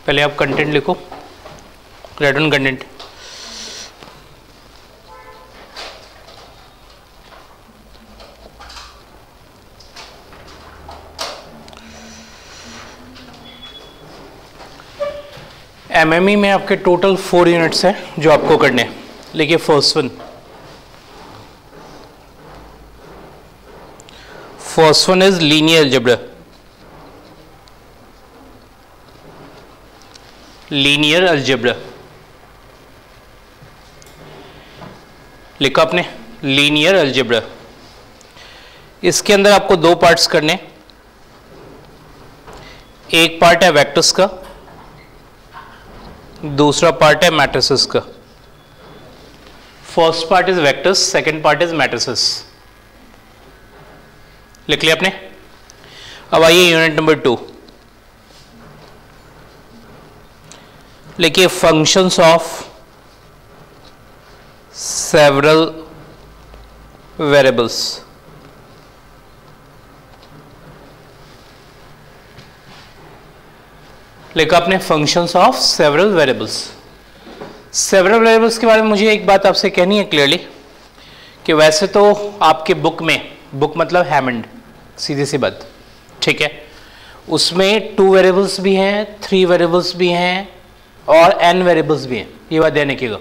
पहले आप कंटेंट लिखो, राइट ऑन कंटेंट। एमएमई में आपके टोटल 4 यूनिट्स हैं जो आपको करने हैं। लिखिए first one is linear algebra. Linear algebra लिखा आपने, लीनियर अलजेब्रा। इसके अंदर आपको 2 पार्ट्स करने। एक पार्ट है वेक्टर्स का, दूसरा पार्ट है मैट्रिसेस का। First part is vectors, second part is matrices. लिख लिया आपने। अब आइए यूनिट नंबर 2, लिखिए फंक्शंस ऑफ सेवरल वेरिएबल्स। लिखा आपने functions of several variables. Several variables के बारे में मुझे एक बात आपसे कहनी है क्लियरली कि वैसे तो आपके बुक में, बुक मतलब हैमंड, सीधी सी बात, ठीक है, उसमें 2 वेरिएबल्स भी हैं, 3 वेरिएबल्स भी हैं और n वेरिएबल्स भी हैं, ये बात ध्यान रखिएगा।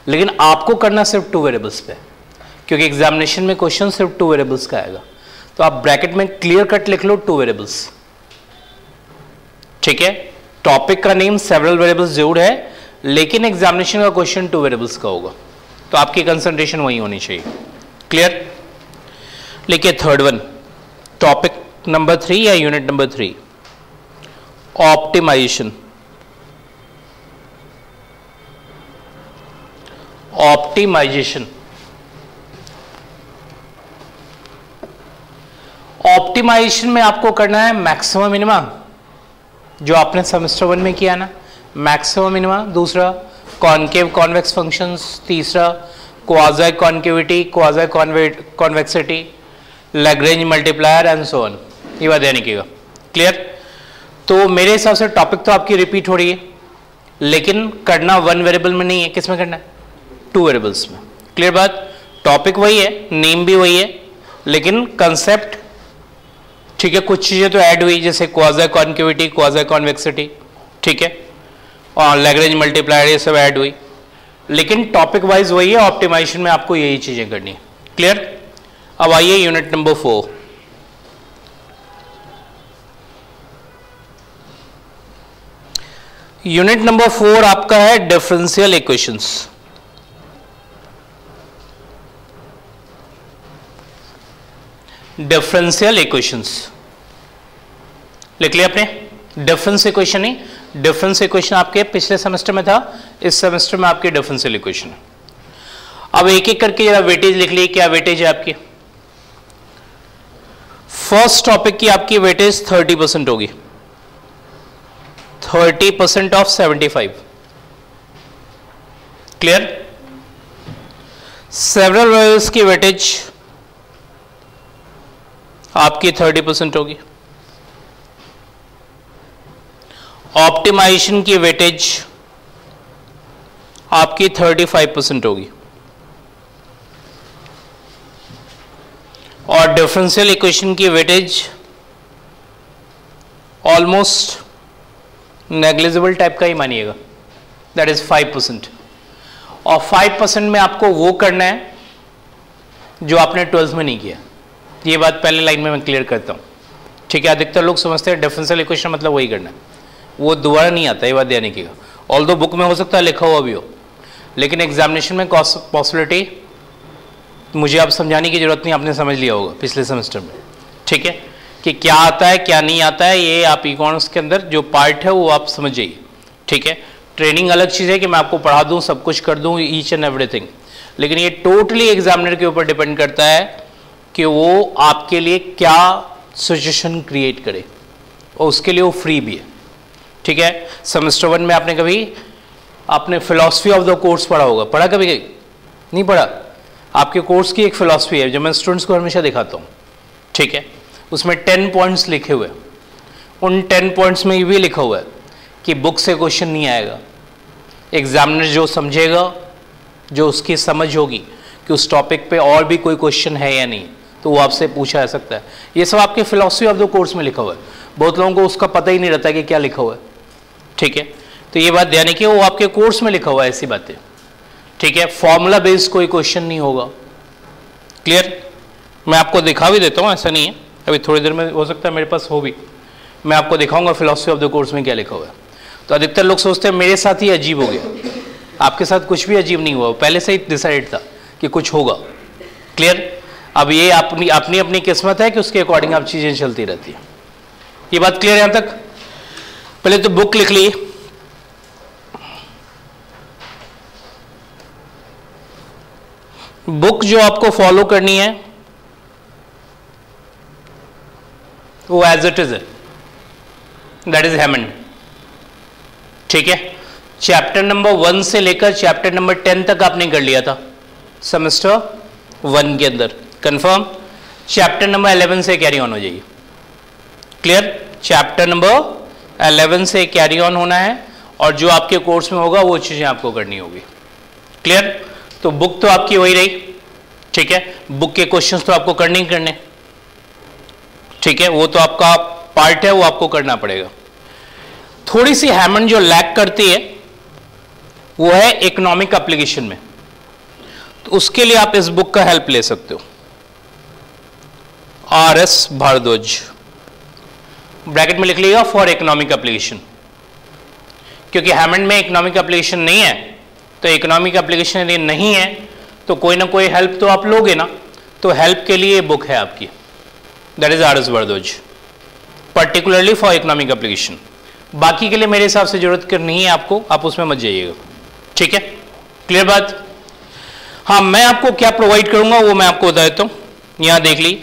लेकिन आपको करना सिर्फ 2 वेरिएबल्स पे, क्योंकि एग्जामिनेशन में क्वेश्चन सिर्फ 2 वेरिएबल्स का आएगा। तो आप ब्रैकेट में क्लियर कट लिख लो 2 वेरिएबल्स, ठीक है। टॉपिक का नेम सेवरल वेरिएबल्स जरूर है, लेकिन एग्जामिनेशन का क्वेश्चन 2 वेरिएबल्स का होगा, तो आपकी कंसंट्रेशन वही होनी चाहिए। क्लियर? लिखिए थर्ड वन, टॉपिक नंबर 3 या unit number 3, optimisation. Optimisation, optimisation में आपको करना है मैक्सिमम मिनिमा, जो आपने सेमेस्टर 1 में किया ना, मैक्सिमम मिनिमा। दूसरा कॉनकेव कॉन्वेक्स फंक्शंस। तीसरा quasi concavity, quasi convexity, Lagrange multiplier and so on. ये बात ध्यान रखिएगा। क्लियर? तो मेरे हिसाब से टॉपिक तो आपकी रिपीट हो रही है, लेकिन करना 1 वेरिएबल में नहीं है। किस में करना है? 2 वेरिएबल्स में। क्लियर बात? टॉपिक वही है, नेम भी वही है, लेकिन कंसेप्ट, ठीक है, कुछ चीजें तो ऐड हुई, जैसे क्वाज़ी कॉन्केविटी, क्वाज़ी कॉन्वेक्सिटी, ठीक है, और लैग्रेंज मल्टीप्लायर, ये सब ऐड हुई, लेकिन टॉपिक वाइज वही है। ऑप्टिमाइजेशन में आपको यही चीजें करनी है। क्लियर? अब आइए यूनिट नंबर 4, यूनिट नंबर 4 आपका है डिफरेंशियल इक्वेशंस। डिफरेंशियल इक्वेशंस लिख लिया आपने। डिफरेंस इक्वेशन नहीं, डिफरेंस इक्वेशन आपके पिछले सेमेस्टर में था, इस सेमेस्टर में आपके डिफरेंशियल इक्वेशन है। अब एक एक करके जरा वेटेज लिख ली। क्या वेटेज है आपकी? फर्स्ट टॉपिक की आपकी वेटेज 30% होगी, 30% ऑफ 75। क्लियर? सेवरल वेरिएबल्स की वेटेज आपकी 30% होगी। ऑप्टिमाइजेशन की वेटेज आपकी 35% होगी, और डिफरेंशियल इक्वेशन की वेटेज ऑलमोस्ट नेग्लिजिबल टाइप का ही मानिएगा, दैट इज 5%। और 5% में आपको वो करना है जो आपने 12th में नहीं किया। ये बात पहले लाइन में मैं क्लियर करता हूँ, ठीक है। अधिकतर लोग समझते हैं डिफरेंशियल इक्वेशन मतलब वही करना है, वो दोबारा नहीं आता, ये बात ध्यान रखिएगा। ऑल्दो बुक में हो सकता है लिखा हुआ भी हो, लेकिन एग्जामिनेशन में पॉसिबिलिटी मुझे आप समझाने की जरूरत नहीं, आपने समझ लिया होगा पिछले सेमेस्टर में, ठीक है, कि क्या आता है क्या नहीं आता है। ये आप इकोनॉमिक्स के अंदर जो पार्ट है वो आप समझ जाइए, ठीक है। ट्रेनिंग अलग चीज़ है कि मैं आपको पढ़ा दूँ, सब कुछ कर दूँ, ईच एंड एवरीथिंग, लेकिन ये टोटली एग्जामिनर के ऊपर डिपेंड करता है कि वो आपके लिए क्या सिचुएशन क्रिएट करे, और उसके लिए वो फ्री भी है, ठीक है। सेमेस्टर 1 में आपने फिलॉसफी ऑफ द कोर्स पढ़ा होगा, पढ़ा कभी नहीं पढ़ा? आपके कोर्स की एक फिलॉसफी है जो मैं स्टूडेंट्स को हमेशा दिखाता हूँ, ठीक है। उसमें 10 पॉइंट्स लिखे हुए हैं, उन 10 पॉइंट्स में ये भी लिखा हुआ है कि बुक से क्वेश्चन नहीं आएगा। एग्जामिनर जो समझेगा, जो उसकी समझ होगी कि उस टॉपिक पे और भी कोई क्वेश्चन है या नहीं, तो वो आपसे पूछा जा सकता है। ये सब आपके फिलॉसफी ऑफ द कोर्स में लिखा हुआ है। बहुत लोगों को उसका पता ही नहीं रहता कि क्या लिखा हुआ है, ठीक है। तो ये बात ध्यान रखिए, वो आपके कोर्स में लिखा हुआ है ऐसी बातें, ठीक है। फॉर्मूला बेस्ड कोई क्वेश्चन नहीं होगा, क्लियर। मैं आपको दिखा भी देता हूँ, ऐसा नहीं है, अभी थोड़ी देर में हो सकता है मेरे पास हो भी, मैं आपको दिखाऊंगा फिलॉसफी ऑफ द कोर्स में क्या लिखा हुआ है। तो अधिकतर लोग सोचते हैं मेरे साथ ही अजीब हो गया, आपके साथ कुछ भी अजीब नहीं हुआ, पहले से ही डिसाइड था कि कुछ होगा, क्लियर। अब ये अपनी अपनी अपनी किस्मत है कि उसके अकॉर्डिंग आप चीज़ें चलती रहती है। ये बात क्लियर है यहाँ तक। पहले तो बुक लिख ली, बुक जो आपको फॉलो करनी है वो एज इट इज है, दैट इज हैमंड, ठीक है। चैप्टर नंबर 1 से लेकर चैप्टर नंबर 10 तक आपने कर लिया था सेमेस्टर 1 के अंदर, कंफर्म। चैप्टर नंबर 11 से कैरी ऑन हो जाइए, क्लियर। चैप्टर नंबर 11 से कैरी ऑन होना है और जो आपके कोर्स में होगा वो चीज़ें आपको करनी होगी, क्लियर। तो बुक तो आपकी वही रही, ठीक है। बुक के क्वेश्चंस तो आपको करने ही करने, ठीक है, वो तो आपका पार्ट है, वो आपको करना पड़ेगा। थोड़ी सी हैमंड जो लैग करती है वो है इकोनॉमिक एप्लीकेशन में, तो उसके लिए आप इस बुक का हेल्प ले सकते हो, RS भारद्वाज, ब्रैकेट में लिख लीजिएगा फॉर इकोनॉमिक एप्लीकेशन, क्योंकि हैमंड में इकोनॉमिक एप्लीकेशन नहीं है। तो इकोनॉमिक एप्लीकेशन यदि नहीं है तो कोई ना कोई हेल्प तो आप लोगे ना, तो हेल्प के लिए बुक है आपकी, that is RS Bhardwaj, particularly for economic application. बाकी के लिए मेरे हिसाब से जरूरत नहीं है आपको, आप उसमें मत जाइएगा, ठीक है, क्लियर बात। हाँ, मैं आपको क्या प्रोवाइड करूंगा वो मैं आपको बता देता हूं। यहां देख ली,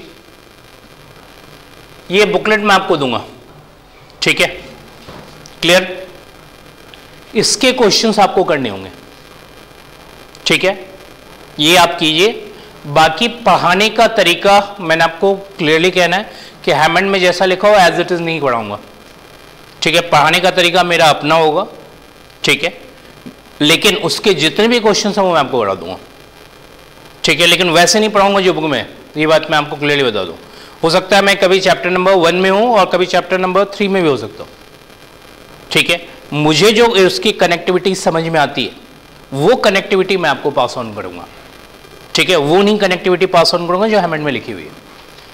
ये बुकलेट मैं आपको दूंगा, ठीक है, क्लियर। इसके क्वेश्चंस आपको करने होंगे, ठीक है, ये आप कीजिए। बाकी पढ़ाने का तरीका मैंने आपको क्लियरली कहना है कि हैमंड में जैसा लिखा हो एज इट इज नहीं पढ़ाऊंगा, ठीक है। पढ़ाने का तरीका मेरा अपना होगा, ठीक है, लेकिन उसके जितने भी क्वेश्चंस हैं वो मैं आपको बता दूंगा, ठीक है। लेकिन वैसे नहीं पढ़ाऊंगा जो बुक में, ये बात मैं आपको क्लियरली बता दूं। हो सकता है मैं कभी चैप्टर नंबर 1 में हूं और कभी चैप्टर नंबर 3 में भी हो सकता हूं, ठीक है। मुझे जो उसकी कनेक्टिविटी समझ में आती है वो कनेक्टिविटी मैं आपको पास ऑन करूंगा, ठीक है। वो नहीं कनेक्टिविटी पास ऑन करूंगा जो हैमंड में लिखी हुई है।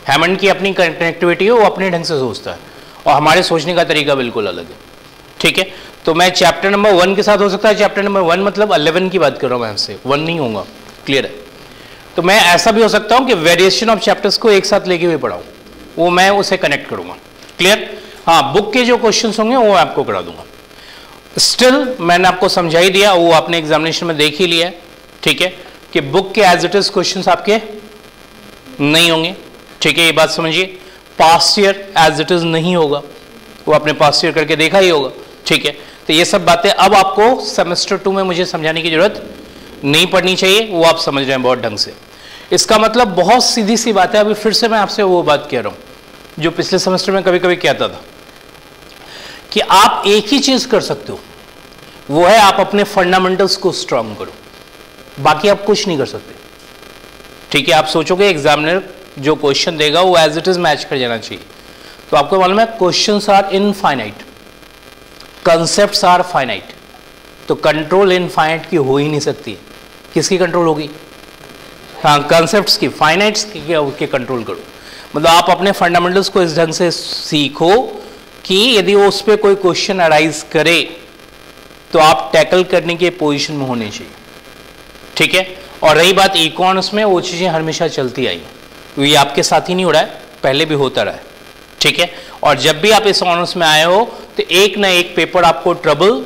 हैमंड की अपनी कनेक्टिविटी है, वो अपने ढंग से सोचता है और हमारे सोचने का तरीका बिल्कुल अलग है, ठीक है। तो मैं चैप्टर नंबर 1 के साथ हो सकता है, चैप्टर नंबर 1 मतलब 11 की बात कर रहा हूं मैं आपसे, 1 नहीं होगा, क्लियर है। तो मैं ऐसा भी हो सकता हूं कि वेरिएशन ऑफ चैप्टर्स को एक साथ लेके हुए पढ़ाऊं, वो मैं उसे कनेक्ट करूंगा, क्लियर। हाँ, बुक के जो क्वेश्चंस होंगे वो आपको करा दूंगा। स्टिल मैंने आपको समझा ही दिया, वो आपने एग्जामिनेशन में देख ही लिया, ठीक है, कि बुक के एज इट इज क्वेश्चंस आपके नहीं होंगे, ठीक है, ये बात समझिए। Past year as it is नहीं होगा, वो आपने पास्ट ईयर करके देखा ही होगा, ठीक है। तो ये सब बातें अब आपको सेमेस्टर 2 में मुझे समझाने की जरूरत नहीं पड़नी चाहिए, वो आप समझ रहे हैं बहुत ढंग से। इसका मतलब बहुत सीधी सी बात है, अभी फिर से मैं आपसे वो बात कह रहा हूं जो पिछले सेमेस्टर में कभी कभी कहता था कि आप एक ही चीज कर सकते हो, वो है आप अपने फंडामेंटल्स को स्ट्रांग करो, बाकी आप कुछ नहीं कर सकते, ठीक है। आप सोचोगे एग्जामिनर जो क्वेश्चन देगा वो एज इट इज मैच कर जाना चाहिए, तो आपको मालूम है questions are infinite, concepts are finite, तो कंट्रोल इनफाइनाइट की हो ही नहीं सकती। किसकी कंट्रोल होगी? हाँ, कंसेप्ट्स की, फाइनाइट्स की कंट्रोल करो। मतलब आप अपने फंडामेंटल्स को इस ढंग से सीखो कि यदि वो उस पर कोई क्वेश्चन अराइज करे तो आप टैकल करने के पोजीशन में होने चाहिए, ठीक है। और रही बात इकोनॉमिक्स में, वो चीज़ें हमेशा चलती आई, ये आपके साथ ही नहीं हो रहा है, पहले भी होता रहा है, ठीक है। और जब भी आप इस ऑनर्स में आए हो तो एक ना एक पेपर आपको ट्रबल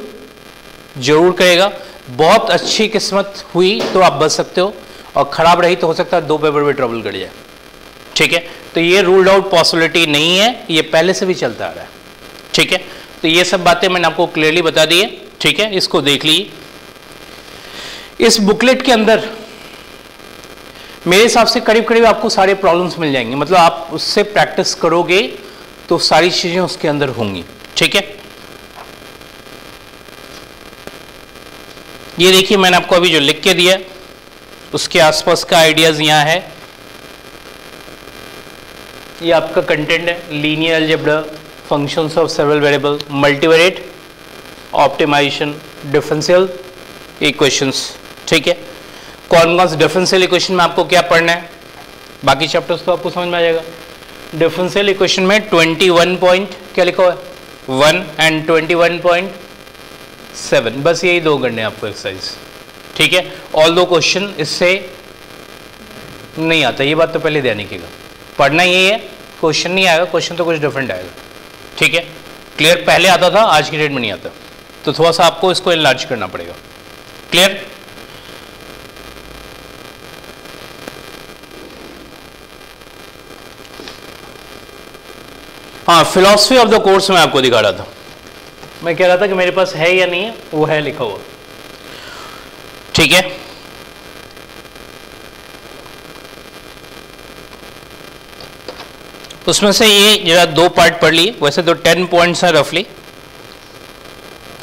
जरूर करेगा। बहुत अच्छी किस्मत हुई तो आप बच सकते हो, और खराब रही तो हो सकता है 2 पेपर में ट्रबल कर जाए, ठीक है। तो ये रूल्ड आउट पॉसिबिलिटी नहीं है, ये पहले से भी चलता आ रहा है, ठीक है। तो ये सब बातें मैंने आपको क्लियरली बता दी है, ठीक है। इसको देख लीजिए। इस बुकलेट के अंदर मेरे हिसाब से करीब करीब आपको सारे प्रॉब्लम्स मिल जाएंगे, मतलब आप उससे प्रैक्टिस करोगे तो सारी चीजें उसके अंदर होंगी, ठीक है। ये देखिए मैंने आपको अभी जो लिख के दिया उसके आसपास का आइडियाज यहाँ है। ये आपका कंटेंट है, linear algebra, functions of several variable, multivariate, optimisation, differential equations. ठीक है, कौन कौन से डिफरेंशियल इक्वेशन में आपको क्या पढ़ना है, बाकी चैप्टर्स तो आपको समझ में आ जाएगा। डिफरेंशियल इक्वेशन में 21 पॉइंट क्या लिखा हुआ है 1 एंड 21.7, बस यही दो करने हैं आपको एक्सरसाइज। ठीक है, ऑल दो क्वेश्चन इससे नहीं आता, ये बात तो पहले ध्यान रखिएगा। पढ़ना यही है, क्वेश्चन नहीं आएगा, क्वेश्चन तो कुछ डिफरेंट आएगा। ठीक है, क्लियर? पहले आता था, आज की डेट में नहीं आता, तो थोड़ा सा आपको इसको एनलार्ज करना पड़ेगा। क्लियर? हाँ, फिलॉसफी ऑफ द कोर्स में आपको दिखा रहा था, मैं कह रहा था कि मेरे पास है या नहीं है, वो है लिखा हुआ। ठीक है, उसमें से ये जरा दो पार्ट पढ़ लिए, वैसे तो 10 पॉइंट्स हैं रफली,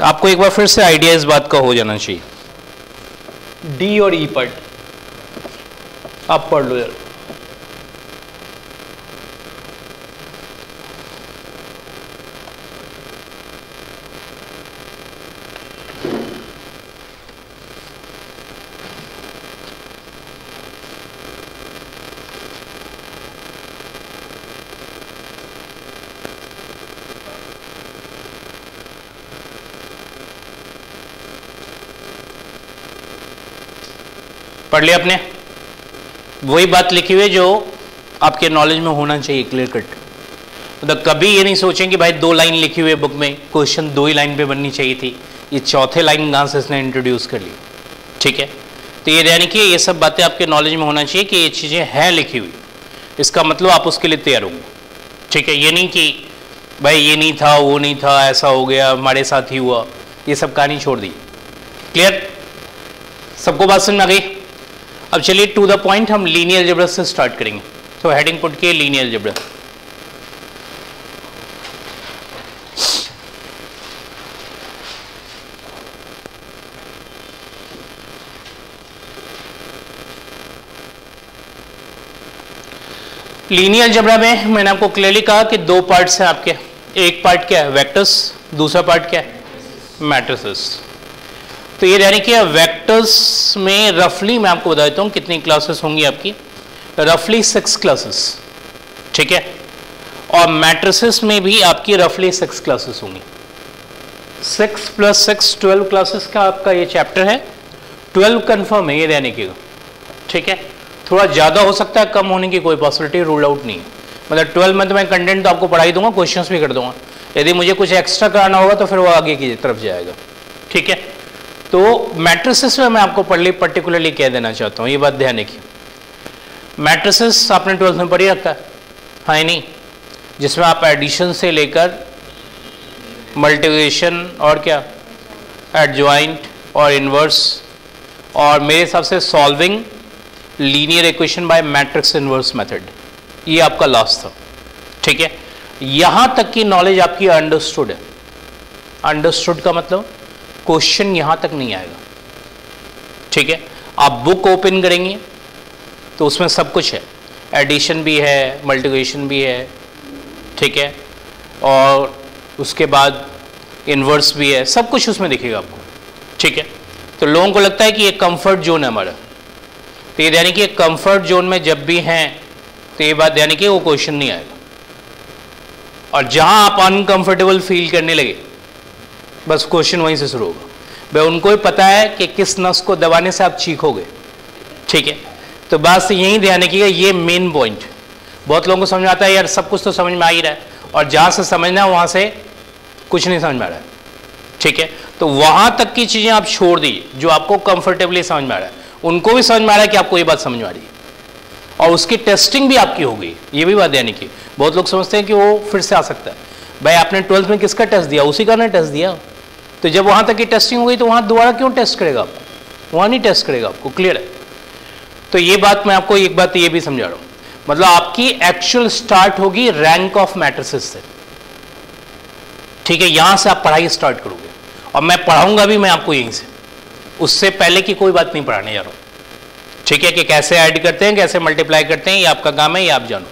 आपको एक बार फिर से आइडिया इस बात का हो जाना चाहिए। डी और ई पार्ट आप पढ़ लो यार। पढ़ लिया आपने? वही बात लिखी हुई है जो आपके नॉलेज में होना चाहिए, क्लियर कट। मतलब कभी ये नहीं सोचें कि भाई 2 लाइन लिखी हुई है बुक में, क्वेश्चन 2 ही लाइन पे बननी चाहिए थी, ये चौथे लाइन कहाँ से इसने इंट्रोड्यूस कर ली। ठीक है, तो ये यानी कि ये सब बातें आपके नॉलेज में होना चाहिए कि ये चीज़ें हैं लिखी हुई, इसका मतलब आप उसके लिए तैयार होंगे। ठीक है, ये नहीं कि भाई ये नहीं था, वो नहीं था, ऐसा हो गया, हमारे साथ ही हुआ, ये सब कहानी छोड़ दी। क्लियर? सबको बात समझ में आ गई? अब चलिए टू द पॉइंट, हम लीनियर अलजेब्रा से स्टार्ट करेंगे। तो हेडिंग पुट के लीनियर अलजेब्रा। लीनियर अलजेब्रा में मैंने आपको क्लियरली कहा कि 2 पार्ट्स हैं आपके। एक पार्ट क्या है वेक्टर्स, दूसरा पार्ट क्या है मैट्रिसेस। तो ये यानी कि वेक्टर्स में रफली मैं आपको बता देता हूँ कितनी क्लासेस होंगी आपकी, रफली 6 क्लासेस। ठीक है, और मैट्रिसेस में भी आपकी रफली 6 क्लासेस होंगी। 6 + 6 12 क्लासेस का आपका ये चैप्टर है। 12 कंफर्म है, ये ध्यान रखिएगा। ठीक है, थोड़ा ज़्यादा हो सकता है, कम होने की कोई पॉसिबिलिटी रूल आउट नहीं है। मतलब 12 में तो मैं कंटेंट तो आपको पढ़ा ही दूंगा, क्वेश्चंस भी कर दूंगा, यदि मुझे कुछ एक्स्ट्रा कराना होगा तो फिर वो आगे की तरफ जाएगा। ठीक है, तो मैट्रिसेस में मैं आपको पर्टिकुलरली कह देना चाहता हूँ, ये बात ध्यान रखिए। मैट्रिसेस आपने 12th में पढ़ी रखा है नहीं, जिसमें आप एडिशन से लेकर मल्टीप्लिकेशन और क्या एडजॉइंट और इन्वर्स, और मेरे हिसाब से solving linear equation by matrix inverse method, ये आपका लास्ट था। ठीक है, यहाँ तक की नॉलेज आपकी अंडरस्टूड है। अंडरस्टूड का मतलब क्वेश्चन यहाँ तक नहीं आएगा। ठीक है, आप बुक ओपन करेंगे तो उसमें सब कुछ है, एडिशन भी है, मल्टीप्लिकेशन भी है। ठीक है, और उसके बाद इन्वर्स भी है, सब कुछ उसमें दिखेगा आपको। ठीक है, तो लोगों को लगता है कि ये कंफर्ट जोन है हमारा, तो ये यानी कि कंफर्ट जोन में जब भी हैं तो ये बात यानी कि वो क्वेश्चन नहीं आएगा। और जहां आप अनकंफर्टेबल फील करने लगे बस क्वेश्चन वहीं से शुरू होगा। भाई उनको ही पता है कि किस नस को दबाने से आप चीखोगे। ठीक है, तो बात यही ध्यान रखिएगा, ये मेन पॉइंट। बहुत लोगों को समझ आता है यार सब कुछ तो समझ में आ ही रहा है, और जहाँ से समझना है वहाँ से कुछ नहीं समझ में आ रहा है। ठीक है, तो वहाँ तक की चीज़ें आप छोड़ दीजिए जो आपको कंफर्टेबली समझ में आ रहा है, उनको भी समझ में आ रहा है कि आपको ये बात समझ में आ रही है, और उसकी टेस्टिंग भी आपकी हो गई। ये भी बात ध्यान रखिए, बहुत लोग समझते हैं कि वो फिर से आ सकता है। भाई आपने 12th में किसका टेस्ट दिया, उसी का ना टेस्ट दिया, तो जब वहाँ तक की टेस्टिंग हो गई तो वहाँ दोबारा क्यों टेस्ट करेगा आपको, वहाँ नहीं टेस्ट करेगा आपको। क्लियर है? तो ये बात मैं आपको एक बात ये भी समझा रहा हूँ, मतलब आपकी एक्चुअल स्टार्ट होगी रैंक ऑफ मैट्रिसेस से। ठीक है, यहाँ से आप पढ़ाई स्टार्ट करोगे, और मैं पढ़ाऊंगा भी मैं आपको यहीं से। उससे पहले की कोई बात नहीं पढ़ाने जा रहा हूं, ठीक है, कि कैसे ऐड करते हैं, कैसे मल्टीप्लाई करते हैं, ये आपका काम है, ये आप जानो।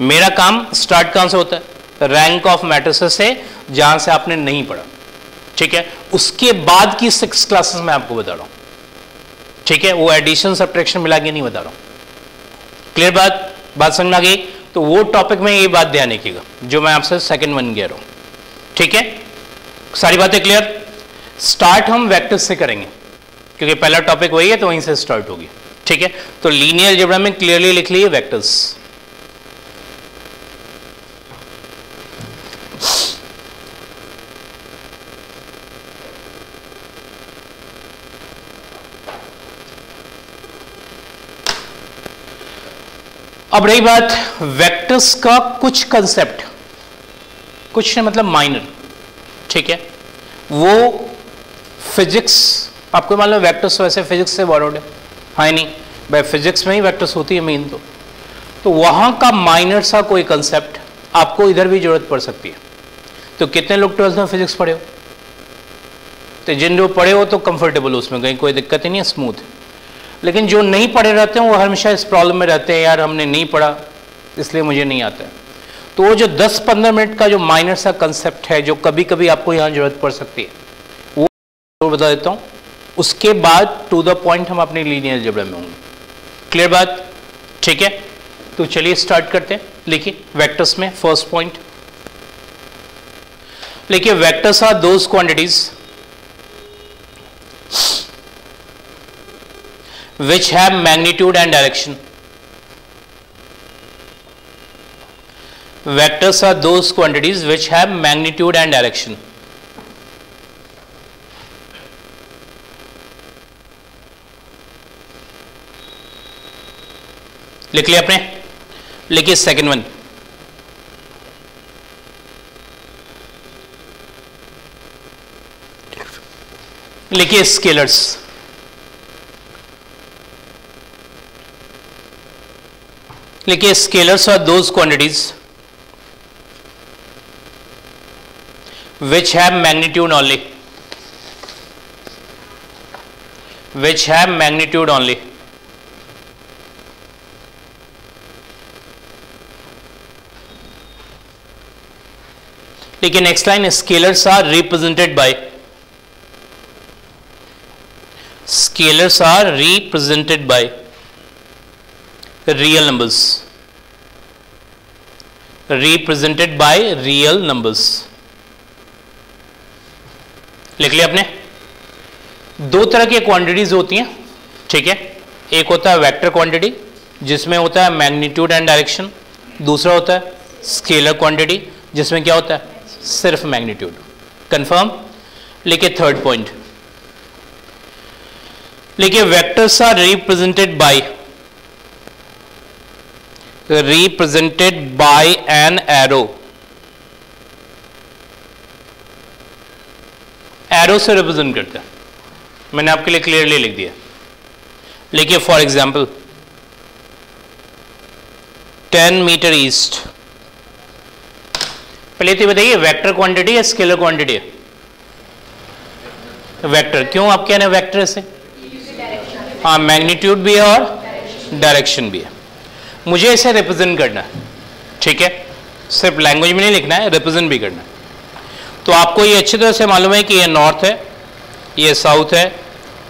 मेरा काम स्टार्ट कहां से होता है? रैंक ऑफ मैट्रिसेस से, जहां से आपने नहीं पढ़ा, ठीक है। उसके बाद की 6 क्लासेस मैं आपको बता रहा हूं, ठीक है, वो एडिशन सब्ट्रैक्शन मिला के नहीं बता रहा हूं। क्लियर बात समझ में आ गई? तो वो टॉपिक में ये बात ध्यान रखिएगा जो मैं आपसे सेकंड वन कह रहा हूं, ठीक है। सारी बातें क्लियर? स्टार्ट हम वेक्टर्स से करेंगे क्योंकि पहला टॉपिक वही है, तो वहीं से स्टार्ट होगी, ठीक है। तो लीनियर अलजेब्रा में क्लियरली लिख लीजिए वेक्टर्स। अब रही बात वेक्टर्स का कुछ कंसेप्ट, कुछ नहीं मतलब माइनर, ठीक है, वो फिजिक्स आपको मालूम है, वेक्टर्स वैसे फिजिक्स से बॉरोड है नहीं भाई, फिजिक्स में ही वेक्टर्स होती है मेन। तो वहां का माइनर सा कोई कंसेप्ट आपको इधर भी जरूरत पड़ सकती है। तो कितने लोग 12th में फिजिक्स पढ़े हो? तो जिन लोग पढ़े हो तो कंफर्टेबल हो उसमें, कहीं कोई दिक्कत ही नहीं है, स्मूथ। लेकिन जो नहीं पढ़े रहते हैं वो हमेशा इस प्रॉब्लम में रहते हैं, यार हमने नहीं पढ़ा इसलिए मुझे नहीं आता है। तो वो जो 10-15 मिनट का जो माइनर सा कंसेप्ट है जो कभी कभी आपको यहाँ जरूरत पड़ सकती है, वो बता देता हूँ। उसके बाद टू द पॉइंट हम अपने लीनियर अलजेब्रा में होंगे। क्लियर बात? ठीक है, तो चलिए स्टार्ट करते हैं। लिखिए वेक्टर्स में फर्स्ट पॉइंट लिखिए, vectors are those quantities which have magnitude and direction. Vectors are those quantities which have magnitude and direction. लिख लिया आपने? लिखिए सेकेंड वन, लिखिए स्केलर्स। लिखिए scalars are those quantities which have magnitude only, which have magnitude only. लिखिए next line, scalars are represented by, scalars are represented by real numbers, represented by real numbers. लिख लिया आपने? दो तरह की quantities होती हैं, ठीक है। एक होता है वेक्टर क्वांटिटी जिसमें होता है मैग्नीट्यूड एंड डायरेक्शन, दूसरा होता है स्केलर क्वांटिटी जिसमें क्या होता है? सिर्फ मैग्नीट्यूड। कंफर्म? लिखिए थर्ड पॉइंट, लिखिए vectors are represented by, represented by an arrow, arrow से रिप्रेजेंट करते हैं। मैंने आपके लिए क्लियरली लिख दिया। लिखिए फॉर एग्जाम्पल 10 मीटर ईस्ट। पहले तो बताइए वेक्टर क्वांटिटी है स्केलर क्वांटिटी है? वेक्टर। क्यों आप कह रहे हैं वेक्टर से? हाँ, मैग्नीट्यूड भी है और डायरेक्शन भी है। मुझे इसे रिप्रेजेंट करना है, ठीक है, सिर्फ लैंग्वेज में नहीं लिखना है, रिप्रेजेंट भी करना है। तो आपको ये अच्छी तरह से मालूम है कि ये नॉर्थ है, ये साउथ है,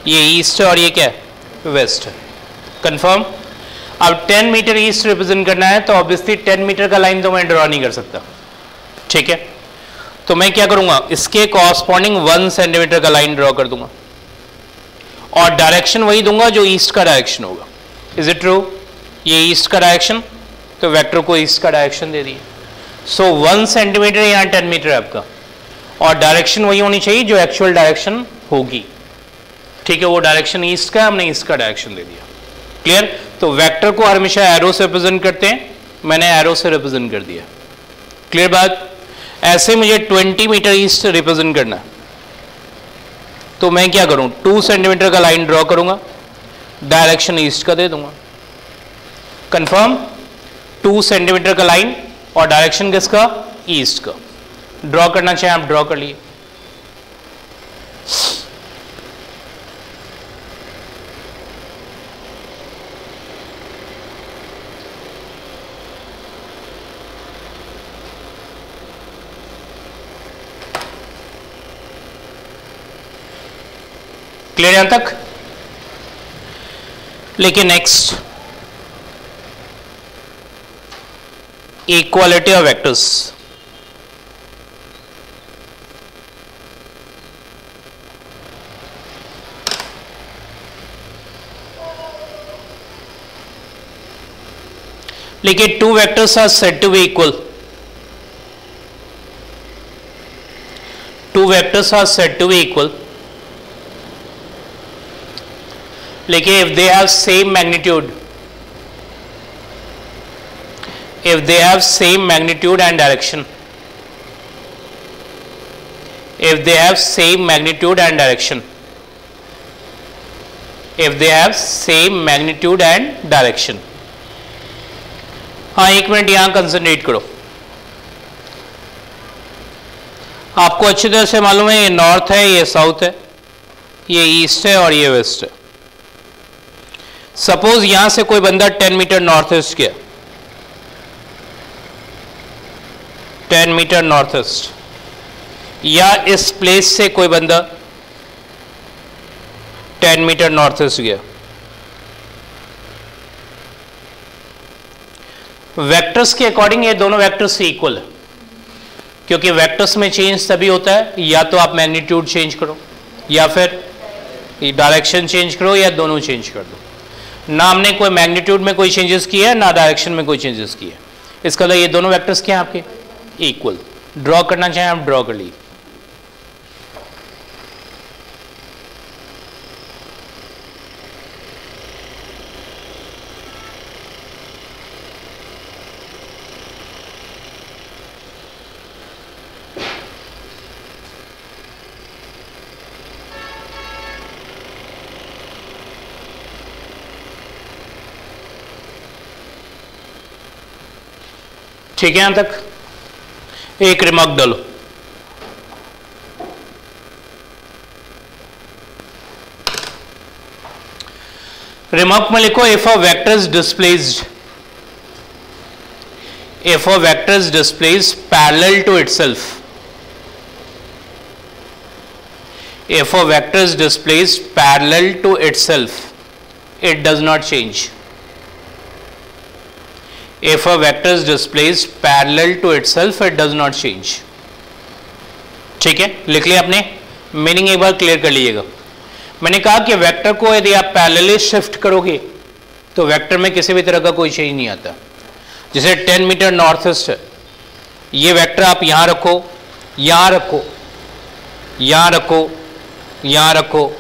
ये ईस्ट है और ये क्या है? वेस्ट है। कंफर्म? अब 10 मीटर ईस्ट रिप्रेजेंट करना है तो ऑब्वियसली 10 मीटर का लाइन तो मैं ड्रॉ नहीं कर सकता, ठीक है। तो मैं क्या करूंगा, इसके कॉरस्पॉन्डिंग 1 सेंटीमीटर का लाइन ड्रॉ कर दूंगा और डायरेक्शन वही दूंगा जो ईस्ट का डायरेक्शन होगा। Is it true? ये ईस्ट का डायरेक्शन, तो वेक्टर को ईस्ट का डायरेक्शन दे दिए। सो 1 सेंटीमीटर यहाँ 10 मीटर है आपका, और डायरेक्शन वही होनी चाहिए जो एक्चुअल डायरेक्शन होगी, ठीक है। वो डायरेक्शन ईस्ट का, हमने ईस्ट का डायरेक्शन दे दिया। क्लियर? तो वेक्टर को हमेशा एरो से रिप्रेजेंट करते हैं, मैंने एरो से रिप्रेजेंट कर दिया। क्लियर बात? ऐसे मुझे 20 मीटर ईस्ट रिप्रेजेंट करना है तो मैं क्या करूं, 2 सेंटीमीटर का लाइन ड्रॉ करूंगा, डायरेक्शन ईस्ट का दे दूंगा। कंफर्म? 2 सेंटीमीटर का लाइन और डायरेक्शन किसका? ईस्ट का। ड्रॉ करना चाहे आप ड्रॉ कर लिए। क्लियर यहां तक? लेकिन नेक्स्ट, इक्वालिटी ऑफ वेक्टर्स। लेकिन two vectors are said to be equal. Two vectors are said to be equal, लेकिन if they have same magnitude, if they have same magnitude and direction, if they have same magnitude and direction, if they have same magnitude and direction। हाँ, एक minute यहां concentrate करो। आपको अच्छी तरह से मालूम है ये नॉर्थ है, ये साउथ है, ये ईस्ट है और ये वेस्ट है। सपोज यहां से कोई बंदा 10 मीटर नॉर्थ ईस्ट गया, 10 मीटर नॉर्थ ईस्ट, या इस प्लेस से कोई बंदा 10 मीटर नॉर्थ ईस्ट गया। वेक्टर्स के अकॉर्डिंग ये दोनों वेक्टर्स इक्वल है, क्योंकि वेक्टर्स में चेंज तभी होता है या तो आप मैग्नीट्यूड चेंज करो या फिर डायरेक्शन चेंज करो या दोनों चेंज कर दो। ना हमने कोई मैग्नीट्यूड में कोई चेंजेस किया है, ना डायरेक्शन में कोई चेंजेस किया है। इसका मतलब ये दोनों वेक्टर्स क्या हैं आपके? इक्वल। ड्रॉ करना चाहें आप ड्रॉ कर लीजिए। ठीक है यहां तक? एक रिमार्क डालो। रिमार्क में लिखो if a vector is displaced, if a vector is displaced parallel to itself, if a vector is displaced parallel to itself, it does not change. If a vector is displaced parallel to itself, it does not change. ठीक है, लिख लिया आपने? Meaning एक बार clear कर लीजिएगा। मैंने कहा कि वेक्टर को यदि आप पैरेलली शिफ्ट करोगे तो वेक्टर में किसी भी तरह का कोई चेंज नहीं आता। जैसे 10 मीटर नॉर्थ ईस्ट है, ये वेक्टर आप यहां रखो, यहां रखो, यहां रखो, यहां रखो,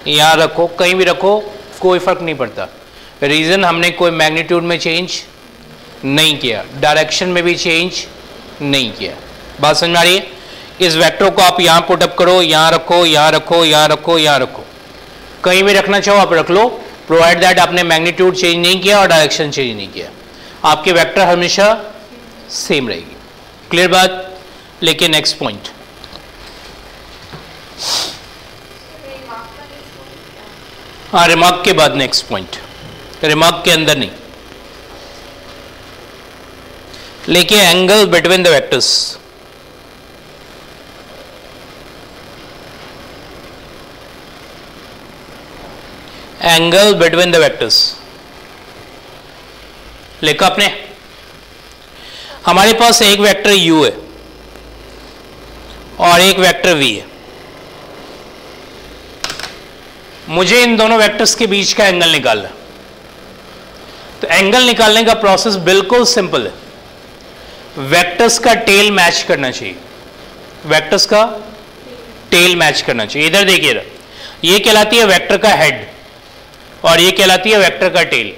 यहां रखो, कहीं भी रखो, कोई फर्क नहीं पड़ता। रीजन, हमने कोई मैग्नीट्यूड में चेंज नहीं किया, डायरेक्शन में भी चेंज नहीं किया। बात समझ में आ रही है? इस वेक्टर को आप यहां पुट अप करो, यहां रखो, यहां रखो, यहां रखो, यहां रखो, कहीं भी रखना चाहो आप रख लो, प्रोवाइड दैट आपने मैग्नीट्यूड चेंज नहीं किया और डायरेक्शन चेंज नहीं किया। आपकी वेक्टर हमेशा सेम रहेगी। क्लियर बात? लेकिन नेक्स्ट पॉइंट, हाँ, रिमार्क के बाद नेक्स्ट पॉइंट, रिमार्क के अंदर नहीं। लेकिन angle between the vectors, angle between the vectors लिखा आपने? हमारे पास एक वेक्टर u है और एक वेक्टर v है। मुझे इन दोनों वेक्टर्स के बीच का एंगल निकालना है। तो एंगल निकालने का प्रोसेस बिल्कुल सिंपल है। वेक्टर्स का टेल मैच करना चाहिए, वेक्टर्स का टेल मैच करना चाहिए। इधर देखिए, ये कहलाती है वेक्टर का हेड और ये कहलाती है वेक्टर का टेल।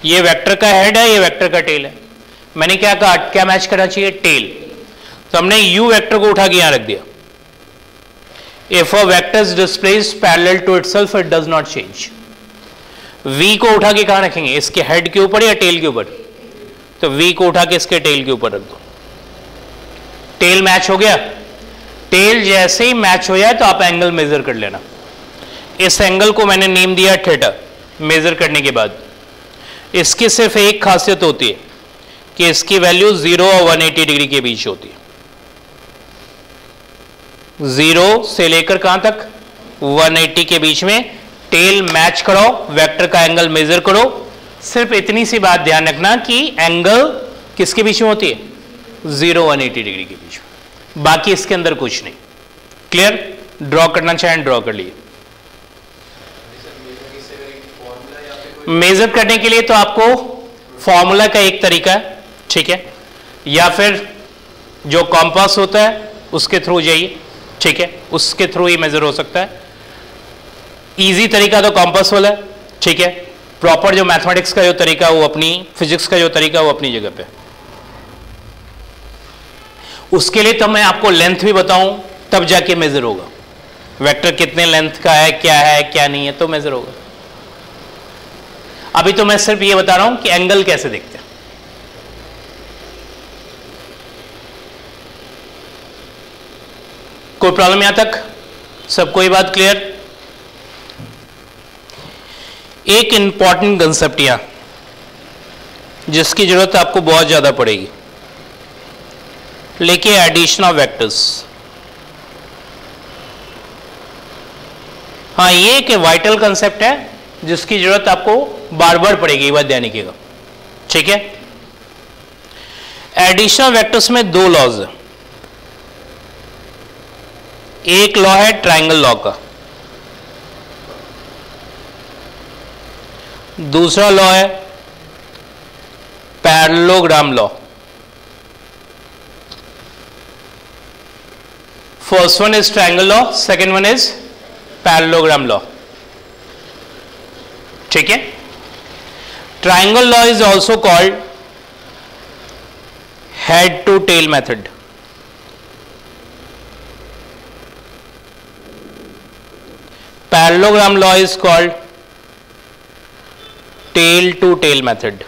ये वेक्टर का हेड है, ये वेक्टर का टेल है। मैंने क्या कहा, क्या मैच करना चाहिए? टेल। तो हमने u वेक्टर को उठा के यहां रख दिया। If a vector is displaced parallel to itself, it does not change. v को उठा के कहां रखेंगे? इसके हेड के ऊपर या टेल के ऊपर? तो v को उठा के इसके टेल के ऊपर रख दो। टेल मैच हो गया। टेल जैसे ही मैच हो जाए तो आप एंगल मेजर कर लेना। इस एंगल को मैंने नेम दिया थीटा। मेजर करने के बाद इसकी सिर्फ एक खासियत होती है कि इसकी वैल्यू 0 और 180 डिग्री के बीच होती है। 0 से लेकर कहां तक? 180 के बीच में टेल मैच करो, वेक्टर का एंगल मेजर करो। सिर्फ इतनी सी बात ध्यान रखना कि एंगल किसके बीच में होती है, 0-180 डिग्री के बीच में, बाकी इसके अंदर कुछ नहीं। क्लियर? ड्रॉ करना चाहें ड्रॉ कर लिए। मेजर करने के लिए तो आपको फॉर्मूला का एक तरीका है, ठीक है, या फिर जो कॉम्पास होता है उसके थ्रू जाइए, ठीक है, उसके थ्रू ही मेजर हो सकता है। इजी तरीका तो कॉम्पास वाला है, ठीक है। प्रॉपर जो मैथमेटिक्स का जो तरीका वो अपनी, फिजिक्स का जो तरीका वो अपनी जगह पे। उसके लिए तो मैं आपको लेंथ भी बताऊं तब जाके मेजर होगा, वेक्टर कितने लेंथ का है क्या नहीं है, तो मेजर होगा। अभी तो मैं सिर्फ ये बता रहा हूं कि एंगल कैसे देखते हैं। कोई प्रॉब्लम यहां तक? सबको ये बात क्लियर? एक इंपॉर्टेंट कंसेप्ट यहां जिसकी जरूरत आपको बहुत ज्यादा पड़ेगी, लेके एडिशन ऑफ वेक्टर्स। हाँ, ये एक वाइटल कंसेप्ट है जिसकी जरूरत आपको बार बार पड़ेगी, ये बात ध्यान रखिएगा, ठीक है। एडिशन ऑफ वेक्टर्स में दो लॉज है। एक लॉ है ट्रायंगल लॉ का, दूसरा लॉ है parallelogram law. First one is triangle law, second one is parallelogram law, ठीक है। Triangle law is also called head to tail method. Parallelogram law is called tail to tail method.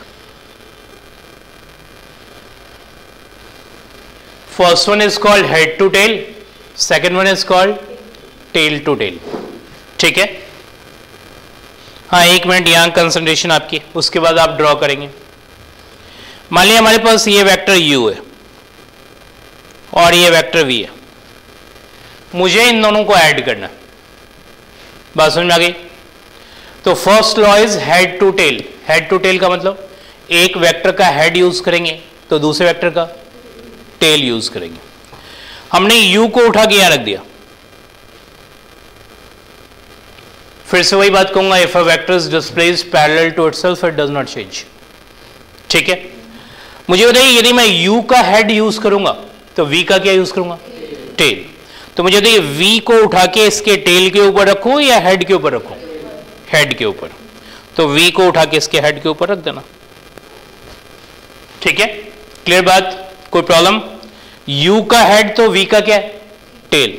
First one is called head to tail, second one is called tail to tail. ठीक है? हाँ, एक minute यहाँ concentration आपकी, उसके बाद आप draw करेंगे। मान लिया हमारे पास ये वेक्टर u है और ये वेक्टर v है, मुझे इन दोनों को ऐड करना है। बात समझ में आ गई? तो first law is head to tail. Head to tail का मतलब एक वेक्टर का हेड यूज करेंगे तो दूसरे वेक्टर का टेल यूज करेंगे। हमने u को उठा के यहां रख दिया। फिर से वही बात कहूंगा, if a vector is displaced parallel to itself it does not change, ठीक है। मुझे बताइए, यदि मैं u का हेड यूज करूंगा तो v का क्या यूज करूंगा, टेल। तो मुझे बताइए v को उठा के इसके टेल के ऊपर रखूं या हेड के ऊपर रखूं, हेड के ऊपर। तो v को उठा के इसके हेड के ऊपर रख देना, ठीक है। क्लियर बात? कोई प्रॉब्लम? u का हेड तो v का क्या है, टेल।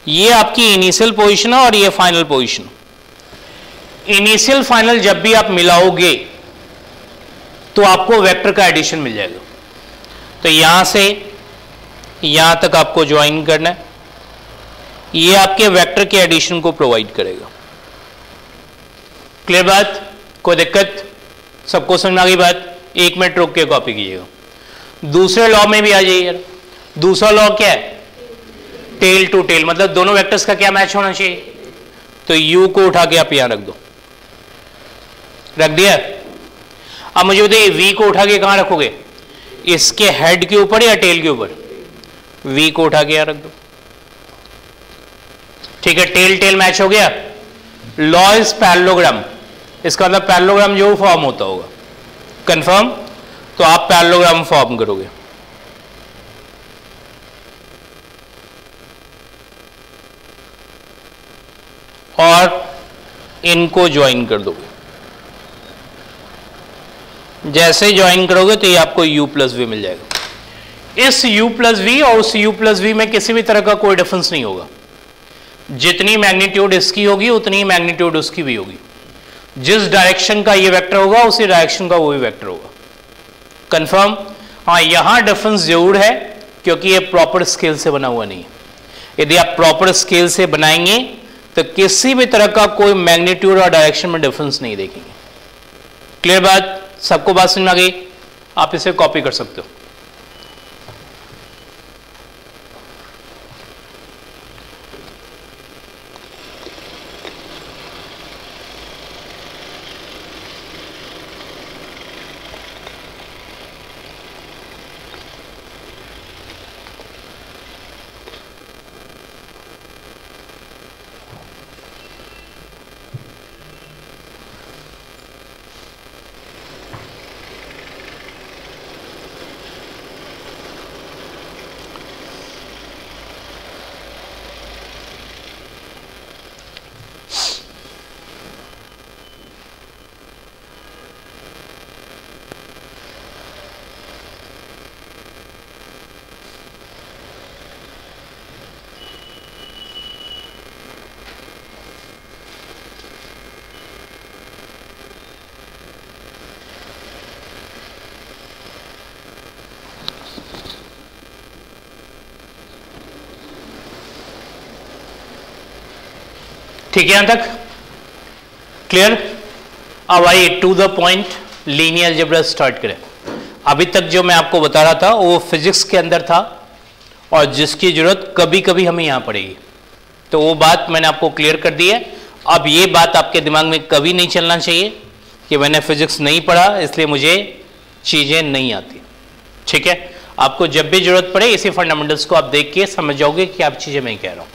ये आपकी इनिशियल पोजीशन है और ये फाइनल पोजीशन। इनिशियल फाइनल जब भी आप मिलाओगे तो आपको वेक्टर का एडिशन मिल जाएगा। तो यहां से यहां तक आपको ज्वाइन करना है, ये आपके वेक्टर के एडिशन को प्रोवाइड करेगा। क्लियर बात? कोई दिक्कत? सबको समझ में आ गई बात? एक मिनट रोक के कॉपी कीजिएगा। दूसरे लॉ में भी आ जाइए यार। दूसरा लॉ क्या है, टेल टू टेल, मतलब दोनों वेक्टर्स का क्या मैच होना चाहिए। तो u को उठा के आप यहां रख दो, रख दिया। अब मुझे बताइए v को उठा के कहां रखोगे, इसके हेड के ऊपर या टेल के ऊपर। v को उठा के यहां रख दो, ठीक है। टेल टेल मैच हो गया। लॉ इज पैरेललोग्राम, इसका मतलब पैरेललोग्राम जो फॉर्म होता होगा, कंफर्म। तो आप पैरेललोग्राम फॉर्म करोगे। और इनको ज्वाइन कर दोगे। जैसे ही ज्वाइन करोगे तो ये आपको u प्लस वी मिल जाएगा। इस u प्लस वी और उस u प्लस वी में किसी भी तरह का कोई डिफरेंस नहीं होगा। जितनी मैग्नीट्यूड इसकी होगी उतनी ही मैग्नीट्यूड उसकी भी होगी। जिस डायरेक्शन का ये वेक्टर होगा उसी डायरेक्शन का वो भी वेक्टर होगा। कंफर्म? हाँ, यहां डिफरेंस जरूर है क्योंकि ये प्रॉपर स्केल से बना हुआ नहीं है। यदि आप प्रॉपर स्केल से बनाएंगे तो किसी भी तरह का कोई मैग्नीट्यूड और डायरेक्शन में डिफरेंस नहीं देखेंगे। क्लियर बात? सबको बात समझ में आ गई? आप इसे कॉपी कर सकते हो। ठीक है, यहां तक क्लियर? अब आइए to the point, linear algebra start करें। अभी तक जो मैं आपको बता रहा था वो फिजिक्स के अंदर था और जिसकी जरूरत कभी कभी हमें यहां पड़ेगी, तो वो बात मैंने आपको क्लियर कर दी है। अब ये बात आपके दिमाग में कभी नहीं चलना चाहिए कि मैंने फिजिक्स नहीं पढ़ा इसलिए मुझे चीजें नहीं आती। ठीक है, आपको जब भी जरूरत पड़े इसी फंडामेंटल्स को आप देख के समझ जाओगे कि आप चीजें मैं कह रहा हूं।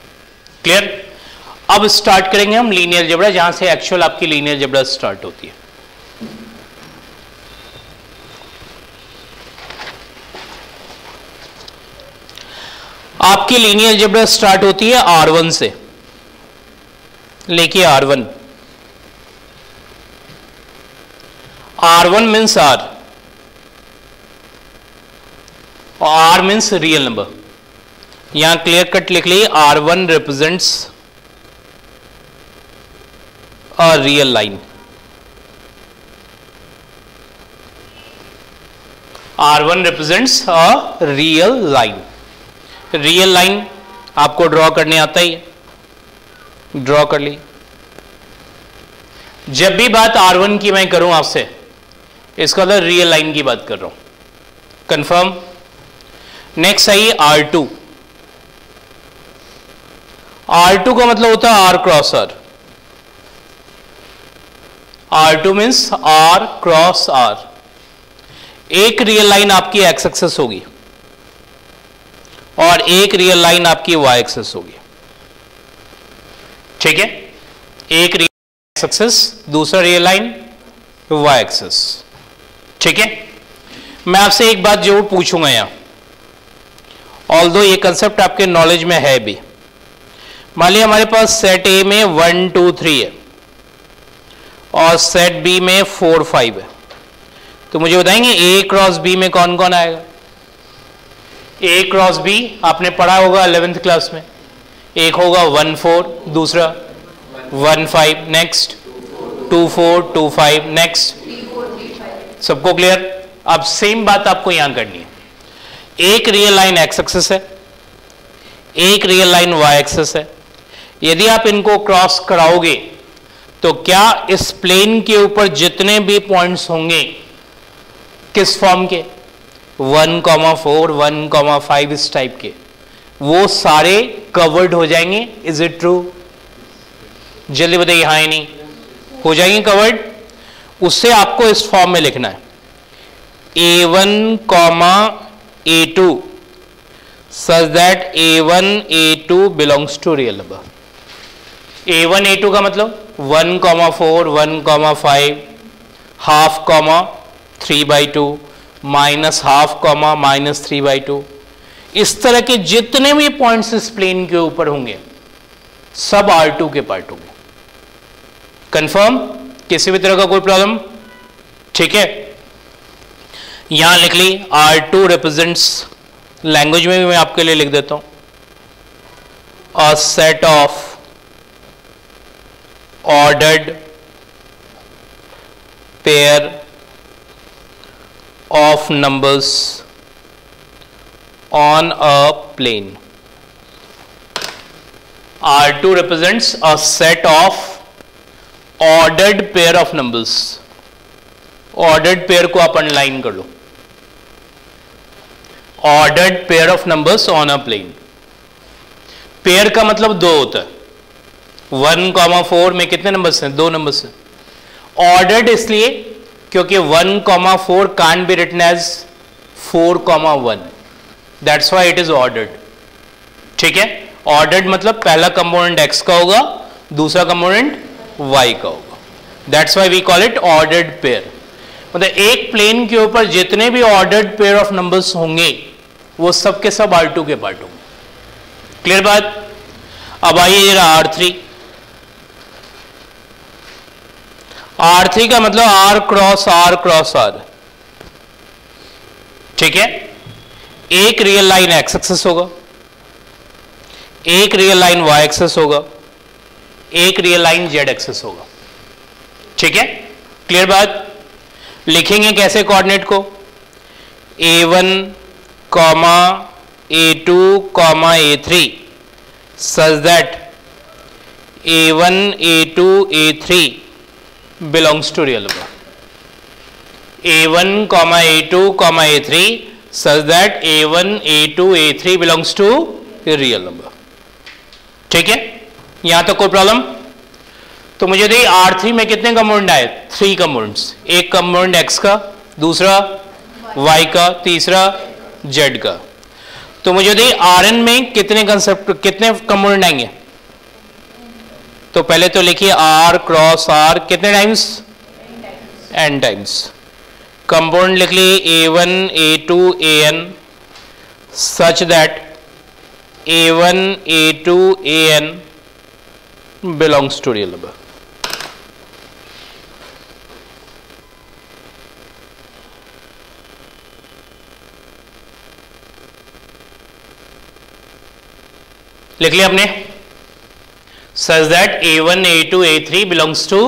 क्लियर? अब स्टार्ट करेंगे हम लीनियर अलजेब्रा, जहां से एक्चुअल आपकी लीनियर अलजेब्रा स्टार्ट होती है। आपकी लीनियर अलजेब्रा स्टार्ट होती है R1 से, लेके R1 मीन्स R और R मीन्स रियल नंबर। यहां क्लियर कट लिख ली, R1 represents a real line. R1 represents a real line. Real line आपको ड्रॉ करने आता ही है, ड्रॉ कर ली। जब भी बात R1 की मैं करूं आपसे, इसका मतलब रियल लाइन की बात कर रहा हूं। Confirm? Next I R2। R2 का मतलब होता है R cross R। R2 means R cross R। एक रियल लाइन आपकी एक्स एक्सेस होगी और एक रियल लाइन आपकी वाई एक्सेस होगी। ठीक है, एक रियल एक्स एक्सेस, दूसरा रियल लाइन वाई एक्सेस। ठीक है, मैं आपसे एक बात जरूर पूछूंगा यहां, ऑल्दो ये कंसेप्ट आपके नॉलेज में है भी। मान लिया हमारे पास सेट ए में 1 2 3 है और सेट बी में 4 5 है, तो मुझे बताएंगे ए क्रॉस बी में कौन कौन आएगा? ए क्रॉस बी आपने पढ़ा होगा 11th क्लास में। एक होगा 1 4, दूसरा 1 5, नेक्स्ट 2 4 2 5, नेक्स्ट। सबको क्लियर? अब सेम बात आपको यहां करनी है। एक रियल लाइन एक्स एक्सिस है, एक रियल लाइन वाई एक्सिस है। यदि आप इनको क्रॉस कराओगे तो क्या इस प्लेन के ऊपर जितने भी पॉइंट्स होंगे किस फॉर्म के, 1, 4, 1, 5 इस टाइप के, वो सारे कवर्ड हो जाएंगे। Is it true? जल्दी बताइए, हाँ या नहीं? हो जाएंगे कवर्ड। उससे आपको इस फॉर्म में लिखना है A1, A2 such that A1, A2 belongs to real number। A1, A2 का मतलब 1, 4, 1, 5, half comma 3/2, minus half comma minus 3/2। इस तरह के जितने भी पॉइंट्स इस प्लेन के ऊपर होंगे सब R2 के पार्ट होंगे। कंफर्म? किसी भी तरह का कोई प्रॉब्लम? ठीक है, यहां लिख ली R2 रिप्रेजेंट्स, लैंग्वेज में भी मैं आपके लिए लिख देता हूं, a set of ordered pair of numbers on a plane। R2 represents a set of ordered pair of numbers। ordered pair को आप अंडरलाइन कर लो, ordered pair of numbers on a plane। Pair का मतलब दो होता है। 1, 4 में कितने नंबर्स हैं? 2 नंबर्स हैं। ऑर्डर्ड इसलिए क्योंकि 1, 4 can't be written as 4, 1, that's why it is ordered. ठीक है, ऑर्डर्ड मतलब पहला कंपोनेंट x का होगा, दूसरा कंपोनेंट y का होगा, that's why we call it ordered pair. मतलब एक प्लेन के ऊपर जितने भी ऑर्डर्ड पेयर ऑफ नंबर्स होंगे वो सब के सब R2 के पार्ट होंगे। क्लियर बात? अब आइए जरा R3। R3 का मतलब R cross R cross R। ठीक है, एक रियल लाइन एक्स एक्सेस होगा, एक रियल लाइन वाई एक्सेस होगा, एक रियल लाइन जेड एक्सेस होगा। ठीक है, क्लियर बात? लिखेंगे कैसे कोऑर्डिनेट को? A1, A2, A3 such that A1, A2, A3 belongs to real number. A1, A2, A3 such that A1, A2, A3 belongs to a real number. ठीक है, यहां तक कोई प्रॉब्लम? तो मुझे देखिए R3 में कितने कंपोनेंट आए? 3 कंपोनेंट्स। एक कंपोनेंट X का, दूसरा Y का, तीसरा Z का। तो मुझे देखिए Rn में कितने कंपोनेंट आएंगे? तो पहले तो लिखिए R क्रॉस R कितने टाइम्स? n times. कंपाउंड लिख लीजिए A1, A2, An such that A1, A2, An belongs to real number. लिख लिया आपने? such that A1, A2, A3 belongs to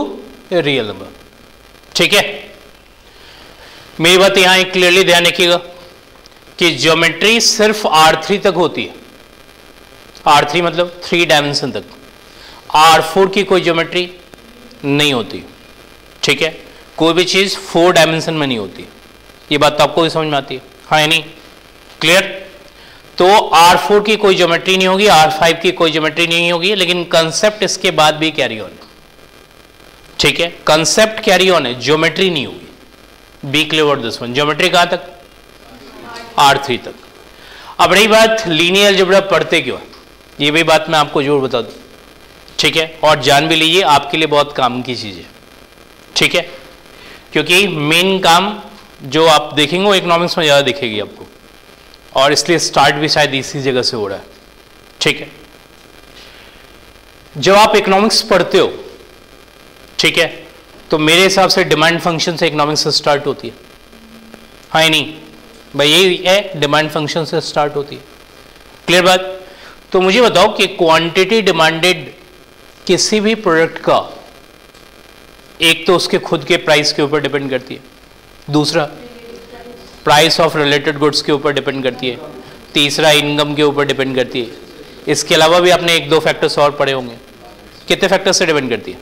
a real number. ठीक है, मेरी बात यहां एक क्लियरली ध्यान रखिएगा कि ज्योमेट्री सिर्फ R3 तक होती है। R3 मतलब 3 डायमेंशन तक। R4 की कोई ज्योमेट्री नहीं होती। ठीक है, कोई भी चीज 4 डायमेंशन में नहीं होती। ये बात तो आपको भी समझ में आती है, हाँ या नहीं? क्लियर? तो R4 की कोई ज्योमेट्री नहीं होगी, R5 की कोई ज्योमेट्री नहीं होगी, लेकिन कंसेप्ट इसके बाद भी कैरी ऑन। ठीक है, कंसेप्ट कैरी ऑन है, ज्योमेट्री नहीं होगी। Be clear about this one. Geometry कहां तक? R3 तक। अब रही बात लीनियर अलजेब्रा पढ़ते क्यों, ये भी बात मैं आपको जरूर बता दूं। ठीक है, और जान भी लीजिए, आपके लिए बहुत काम की चीज है। ठीक है, क्योंकि मेन काम जो आप देखेंगे वो इकोनॉमिक्स में ज्यादा दिखेगी आपको, और इसलिए स्टार्ट भी शायद इसी जगह से हो रहा है। ठीक है, जब आप इकोनॉमिक्स पढ़ते हो, ठीक है, तो मेरे हिसाब से डिमांड फंक्शन से इकोनॉमिक्स से स्टार्ट होती है, हाँ या नहीं भाई? यही है, डिमांड फंक्शन से स्टार्ट होती है। क्लियर बात? तो मुझे बताओ कि क्वांटिटी डिमांडेड किसी भी प्रोडक्ट का एक तो उसके खुद के प्राइस के ऊपर डिपेंड करती है, दूसरा प्राइस ऑफ रिलेटेड गुड्स के ऊपर डिपेंड करती है, तीसरा इनकम के ऊपर डिपेंड करती है। इसके अलावा भी आपने 1-2 फैक्टर्स और पढ़े होंगे। कितने फैक्टर्स से डिपेंड करती है?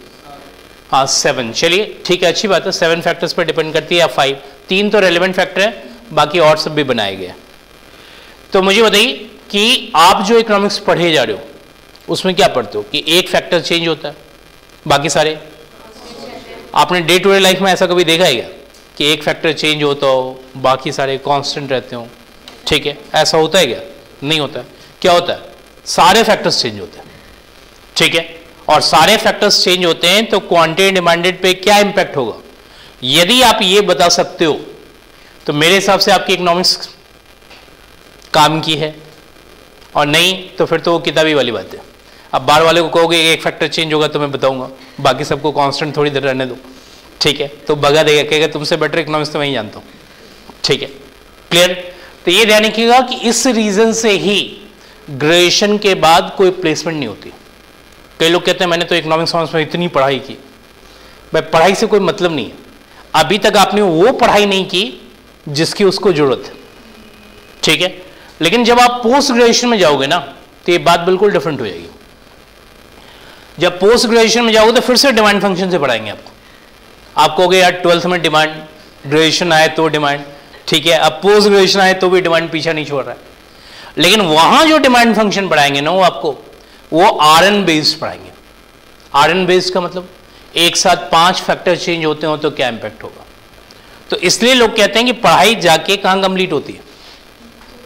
हाँ 7। चलिए ठीक है, अच्छी बात है, 7 फैक्टर्स पर डिपेंड करती है या 5? 3 तो रेलेवेंट फैक्टर है, बाकी और सब भी बनाए गए। तो मुझे बताइए कि आप जो इकोनॉमिक्स पढ़े जा रहे हो उसमें क्या पढ़ते हो कि एक फैक्टर चेंज होता है, बाकी सारे? आपने डे टू डे लाइफ में ऐसा कभी देखा है क्या कि एक फैक्टर चेंज होता हो, बाकी सारे कांस्टेंट रहते हो? ठीक है, ऐसा होता है क्या? नहीं होता है। क्या होता है? सारे फैक्टर्स चेंज होते हैं। ठीक है, और सारे फैक्टर्स चेंज होते हैं तो क्वांटिटी डिमांडेड पे क्या इंपैक्ट होगा? यदि आप ये बता सकते हो तो मेरे हिसाब से आपकी इकोनॉमिक्स काम की है, और नहीं तो फिर तो वो किताबी वाली बात है। अब बाहर वाले को कहोगे एक फैक्टर चेंज होगा तो मैं बताऊंगा, बाकी सबको कांस्टेंट थोड़ी देर रहने दो। ठीक है, तो भगा देगा, कहेगा तुमसे बेटर इकोनॉमिक्स तो मैं ही जानता हूं। ठीक है, क्लियर? तो ये ध्यान रखिएगा कि इस रीजन से ही ग्रेजुएशन के बाद कोई प्लेसमेंट नहीं होती। कई लोग कहते हैं मैंने तो इकोनॉमिक्स में इतनी पढ़ाई की। भाई पढ़ाई से कोई मतलब नहीं है, अभी तक आपने वो पढ़ाई नहीं की जिसकी उसको जरूरत है। ठीक है, लेकिन जब आप पोस्ट ग्रेजुएशन में जाओगे ना तो ये बात बिल्कुल डिफरेंट हो जाएगी। जब पोस्ट ग्रेजुएशन में जाओगे तो फिर से डिमांड फंक्शन से पढ़ाएंगे आपको। आप कहोगे यार 12th में डिमांड, ग्रेजुएशन आए तो डिमांड, ठीक है, अब पोस्ट ग्रेजुएशन आए तो भी डिमांड पीछा नहीं छोड़ रहा है। लेकिन वहां जो डिमांड फंक्शन पढ़ाएंगे ना वो आपको वो Rn बेस्ड पढ़ाएंगे। Rn बेस्ड का मतलब एक साथ 5 फैक्टर चेंज होते हो तो क्या इंपैक्ट होगा। तो इसलिए लोग कहते हैं कि पढ़ाई जाके कहां कंप्लीट होती है?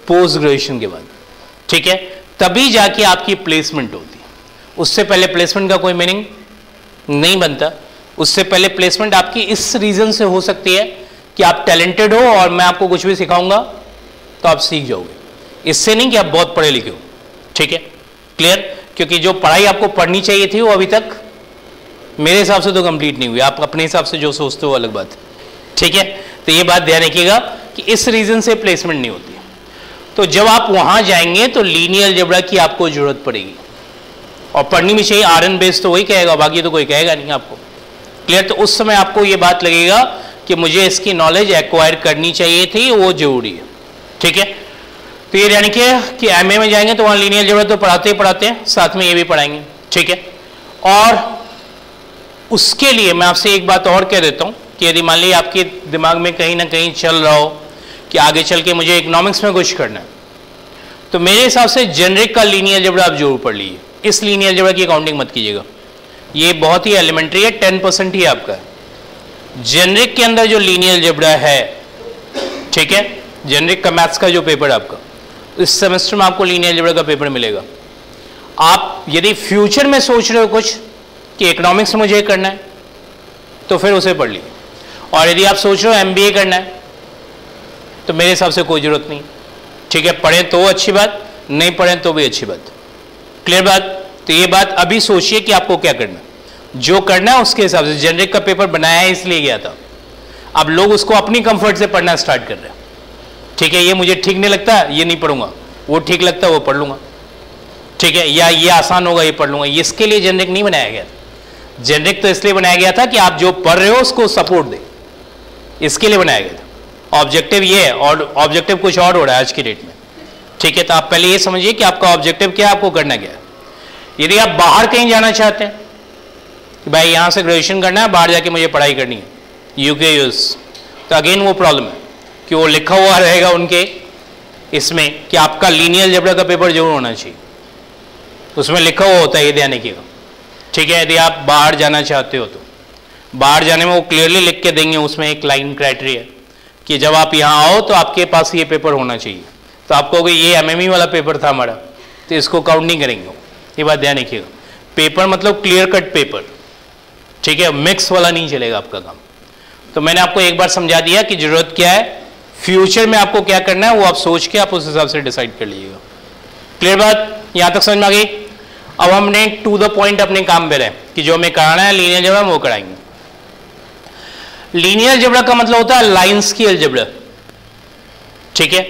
पोस्ट ग्रेजुएशन के बाद। ठीक है, तभी जाके आपकी प्लेसमेंट होती है। उससे पहले प्लेसमेंट का कोई मीनिंग नहीं बनता। उससे पहले प्लेसमेंट आपकी इस रीजन से हो सकती है कि आप टैलेंटेड हो और मैं आपको कुछ भी सिखाऊंगा तो आप सीख जाओगे, इससे नहीं कि आप बहुत पढ़े लिखे हो। ठीक है, क्लियर? क्योंकि जो पढ़ाई आपको पढ़नी चाहिए थी वो अभी तक मेरे हिसाब से तो कंप्लीट नहीं हुई। आप अपने हिसाब से जो सोचते हो अलग बात। ठीक है, तो ये बात ध्यान रखिएगा कि इस रीजन से प्लेसमेंट नहीं होती। तो जब आप वहां जाएंगे तो लीनियर अलजेब्रा की आपको जरूरत पड़ेगी और पढ़नी भी चाहिए। Rn बेस तो वही कहेगा, बाकी तो कोई कहेगा नहीं आपको। क्लियर? तो उस समय आपको ये बात लगेगा कि मुझे इसकी नॉलेज एक्वायर करनी चाहिए थी, वो जरूरी है। ठीक है, तो ये यानी कि MA में जाएंगे तो वहाँ लीनियर अलजेब्रा तो पढ़ाते ही पढ़ाते हैं, साथ में ये भी पढ़ाएंगे। ठीक है, और उसके लिए मैं आपसे एक बात और कह देता हूं कि यदि मान लीजिए आपके दिमाग में कहीं ना कहीं चल रहा हो कि आगे चल के मुझे इकोनॉमिक्स में कुछ करना है, तो मेरे हिसाब से जेनरिक का लीनियर अलजेब्रा आप जरूर पढ़ लीजिए। इस लीनियर अलजेब्रा की काउंटिंग मत कीजिएगा, ये बहुत ही एलिमेंट्री है, 10% ही आपका है। जेनरिक के अंदर जो लीनियर अलजेब्रा है, ठीक है, जेनरिक का मैथ्स का जो पेपर है आपका, इस सेमेस्टर में आपको लीनियर अलजेब्रा का पेपर मिलेगा। आप यदि फ्यूचर में सोच रहे हो कुछ कि इकोनॉमिक्स में मुझे करना है, तो फिर उसे पढ़ लीजिए। और यदि आप सोच रहे हो MBA करना है, तो मेरे हिसाब से कोई जरूरत नहीं, ठीक है, पढ़ें तो अच्छी बात, नहीं पढ़ें तो भी अच्छी बात। क्लियर बात? तो ये बात अभी सोचिए कि आपको क्या करना है, जो करना है उसके हिसाब से। जेनरिक का पेपर बनाया है इसलिए गया था, अब लोग उसको अपनी कंफर्ट से पढ़ना स्टार्ट कर रहे हैं, ठीक है। ये मुझे ठीक नहीं लगता, ये नहीं पढ़ूंगा, वो ठीक लगता है वो पढ़ लूंगा, ठीक है, या ये आसान होगा ये पढ़ लूंगा। इसके लिए जेनरिक नहीं बनाया गया था। जेनरिक तो इसलिए बनाया गया था कि आप जो पढ़ रहे हो उसको सपोर्ट दे, इसके लिए बनाया गया था। ऑब्जेक्टिव ये है, और ऑब्जेक्टिव कुछ और हो रहा है आज की डेट में, ठीक है। तो आप पहले ये समझिए कि आपका ऑब्जेक्टिव क्या है, आपको करना क्या है। यदि आप बाहर कहीं जाना चाहते हैं कि भाई यहां से ग्रेजुएशन करना है, बाहर जाके मुझे पढ़ाई करनी है, यूके यूएस, तो अगेन वो प्रॉब्लम है कि वो लिखा हुआ रहेगा उनके इसमें कि आपका लीनियर अलजेब्रा का पेपर जरूर होना चाहिए, उसमें लिखा हुआ होता है, ये ध्यान रखिएगा, ठीक है। यदि आप बाहर जाना चाहते हो तो बाहर जाने में वो क्लियरली लिख के देंगे, उसमें एक लाइन क्राइटेरिया कि जब आप यहाँ आओ तो आपके पास ये पेपर होना चाहिए। तो आप कहोगे ये MME वाला पेपर था हमारा, तो इसको काउंट नहीं करेंगे, ये बात ध्यान रखिएगा। पेपर मतलब क्लियर कट पेपर, ठीक है, मिक्स वाला नहीं चलेगा आपका काम। तो मैंने आपको एक बार समझा दिया कि जरूरत क्या है, फ्यूचर में आपको क्या करना है वो आप सोच के आप उस हिसाब से डिसाइड कर लीजिएगा। क्लियर बात? यहां तक समझ में आ गई? अब हमने टू द पॉइंट अपने काम पे रहे कि जो हमें कराना है लीनियर अलजेब्रा वो कराएंगे। लीनियर अलजेब्रा का मतलब होता है लाइंस की अलजेब्रा, ठीक है,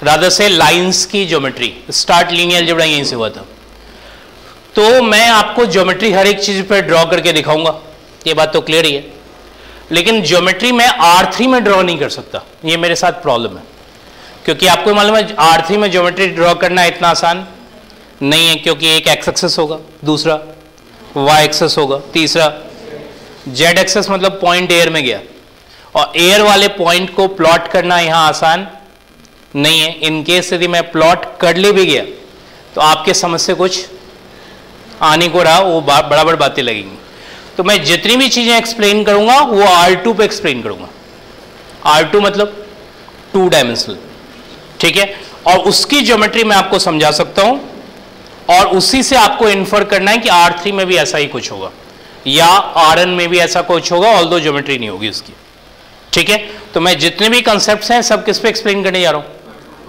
रादर से लाइंस की ज्योमेट्री। स्टार्ट लीनियर अलजेब्रा यहीं से हुआ था। तो मैं आपको ज्योमेट्री हर एक चीज पर ड्रॉ करके दिखाऊंगा, ये बात तो क्लियर ही है। लेकिन ज्योमेट्री मैं R3 में ड्रॉ नहीं कर सकता, ये मेरे साथ प्रॉब्लम है, क्योंकि आपको मालूम है R3 में ज्योमेट्री ड्रॉ करना इतना आसान नहीं है, क्योंकि एक एक्स एक्सेस होगा, दूसरा वाई एक्सेस होगा, तीसरा जेड एक्सेस, मतलब पॉइंट एयर में गया, और एयर वाले पॉइंट को प्लॉट करना यहां आसान नहीं है। इनकेस यदि मैं प्लॉट कर ले भी गया तो आपके समझ से कुछ आने को रहा, वो बराबर बातें लगेंगी। तो मैं जितनी भी चीजें एक्सप्लेन करूंगा वो R2 पे एक्सप्लेन करूंगा। R2 मतलब 2 डायमेंशनल, ठीक है, और उसकी ज्योमेट्री मैं आपको समझा सकता हूं, और उसी से आपको इन्फर करना है कि R3 में भी ऐसा ही कुछ होगा या Rn में भी ऐसा कुछ होगा, ऑल्दो ज्योमेट्री नहीं होगी उसकी, ठीक है। तो मैं जितने भी कॉन्सेप्ट्स हैं सब किस पे एक्सप्लेन करने जा रहा हूं,